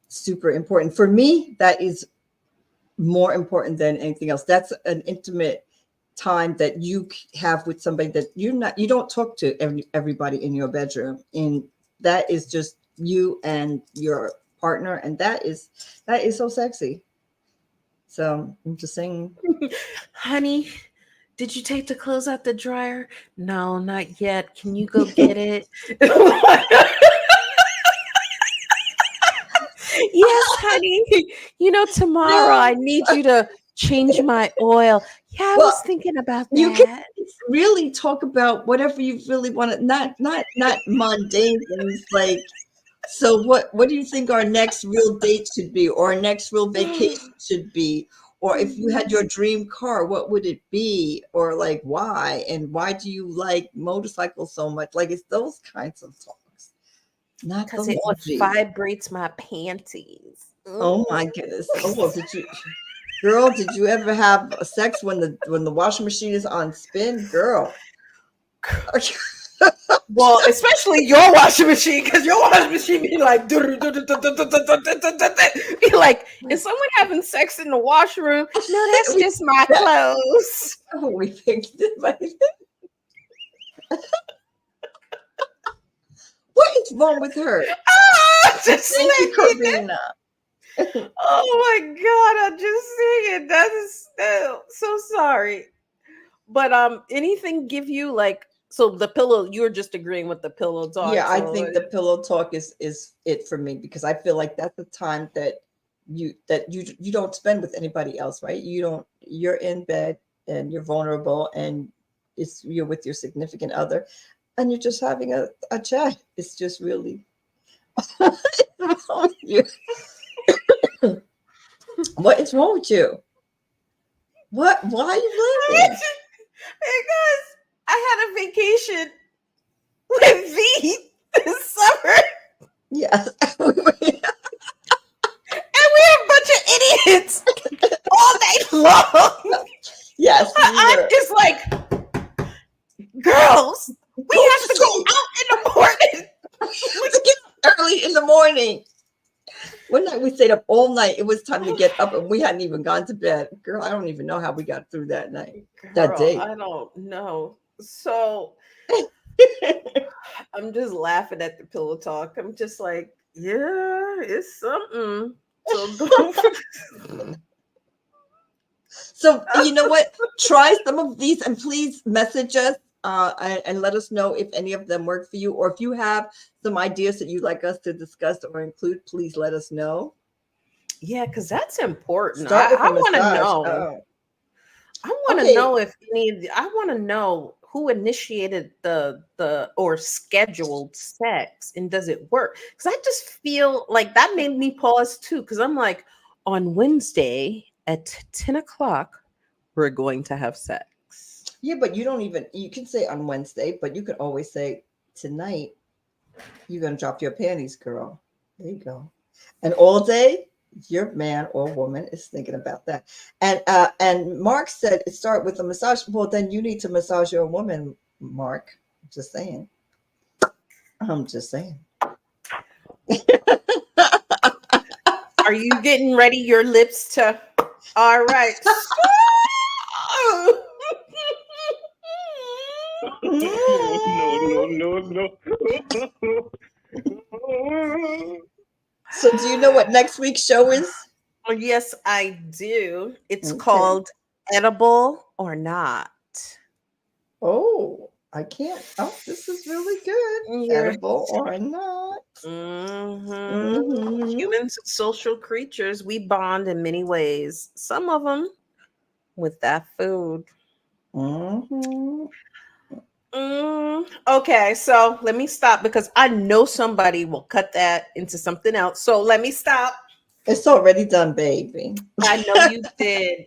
super important. For me, that is more important than anything else. That's an intimate time that you have with somebody that you don't talk to everybody in your bedroom. And that is just you and your partner. And that is so sexy. So I'm just saying. Honey, did you take the clothes out the dryer? No, not yet. Can you go get it? Yes, honey. You know, tomorrow I need you to change my oil. Yeah, I Well, was thinking about you can that. really talk about whatever you really want to, not mundane things like, so what do you think our next real date should be, or our next real vacation should be, or if you had your dream car, what would it be, or like why, and why do you like motorcycles so much? Like it's those kinds of talks, not Because the it laundry. vibrates my panties. Oh my goodness. Oh, girl, did you ever have sex when the washing machine is on spin, girl? Well, especially your washing machine, because your washing machine be like, be like, is someone having sex in the washroom? No, that's we, just my clothes. we picked it, but what is wrong with her? Just Thank you, let me know. Karina. Oh my god, I'm just saying that is so sorry. But anything give you like, so the pillow, you're just agreeing with the pillow Yeah, talk. I So think the pillow talk is it for me, because I feel like that's the time that you don't spend with anybody else, right? You're in bed and you're vulnerable, and you're with your significant other, and you're just having a chat. It's just really what's wrong with you? What is wrong with you? What? Why are you laughing? because I had a vacation with V this summer, Yes. and we are a bunch of idiots all night long. Yes, we I'm were. just like, girls, we Go have to to go sleep. out in the morning. To get up early in the morning. One night we stayed up all night. It was time to get up, and we hadn't even gone to bed. Girl, I don't even know how we got through that night, that Girl, day. I don't know. So I'm just laughing at the pillow talk. I'm just like, yeah, it's something. So don't. So you know what? Try some of these, and please message us and let us know if any of them work for you, or if you have some ideas that you'd like us to discuss or include. Please let us know. Yeah, because that's important. Start with I a want to massage. know. Oh, I want to okay. know if I want to know who initiated the or scheduled sex, and does it work? Because I just feel like that made me pause too. Because I'm like, on Wednesday at 10 o'clock, we're going to have sex. Yeah, but you can say on Wednesday, but you could always say tonight you're gonna drop your panties, girl. There you go. And all day, your man or woman is thinking about that. And Mark said it start with a massage. Well, then you need to massage your woman, Mark. Just saying. I'm just saying. Are you getting ready your lips to? All right. no. So do you know what next week's show is? Oh, yes, I do. It's Okay. called Edible or Not. Oh, I can't. Oh, this is really good. Yeah. Edible or not? Mm-hmm. Humans are social creatures. We bond in many ways. Some of them with that food. Mm-hmm. Okay, so let me stop because I know somebody will cut that into something else. So let me stop. It's already done, baby. I know you did.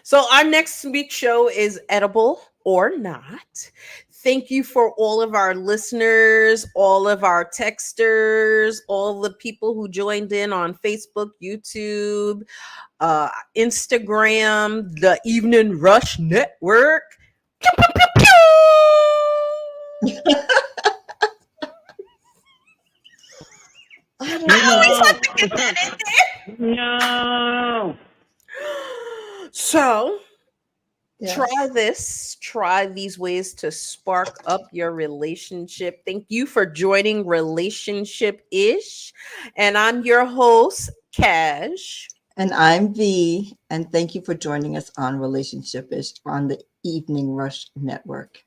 So our next week's show is Edible or Not. Thank you for all of our listeners, all of our texters, all the people who joined in on Facebook, YouTube, Instagram, the Evening Rush Network. Pew, pew, pew, pew. No. So Yes. try these ways to spark up your relationship. Thank you for joining Relationship Ish. And I'm your host, Cash. And I'm V, and thank you for joining us on Relationship-ish on the Evening Rush Network.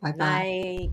Bye-bye. Night.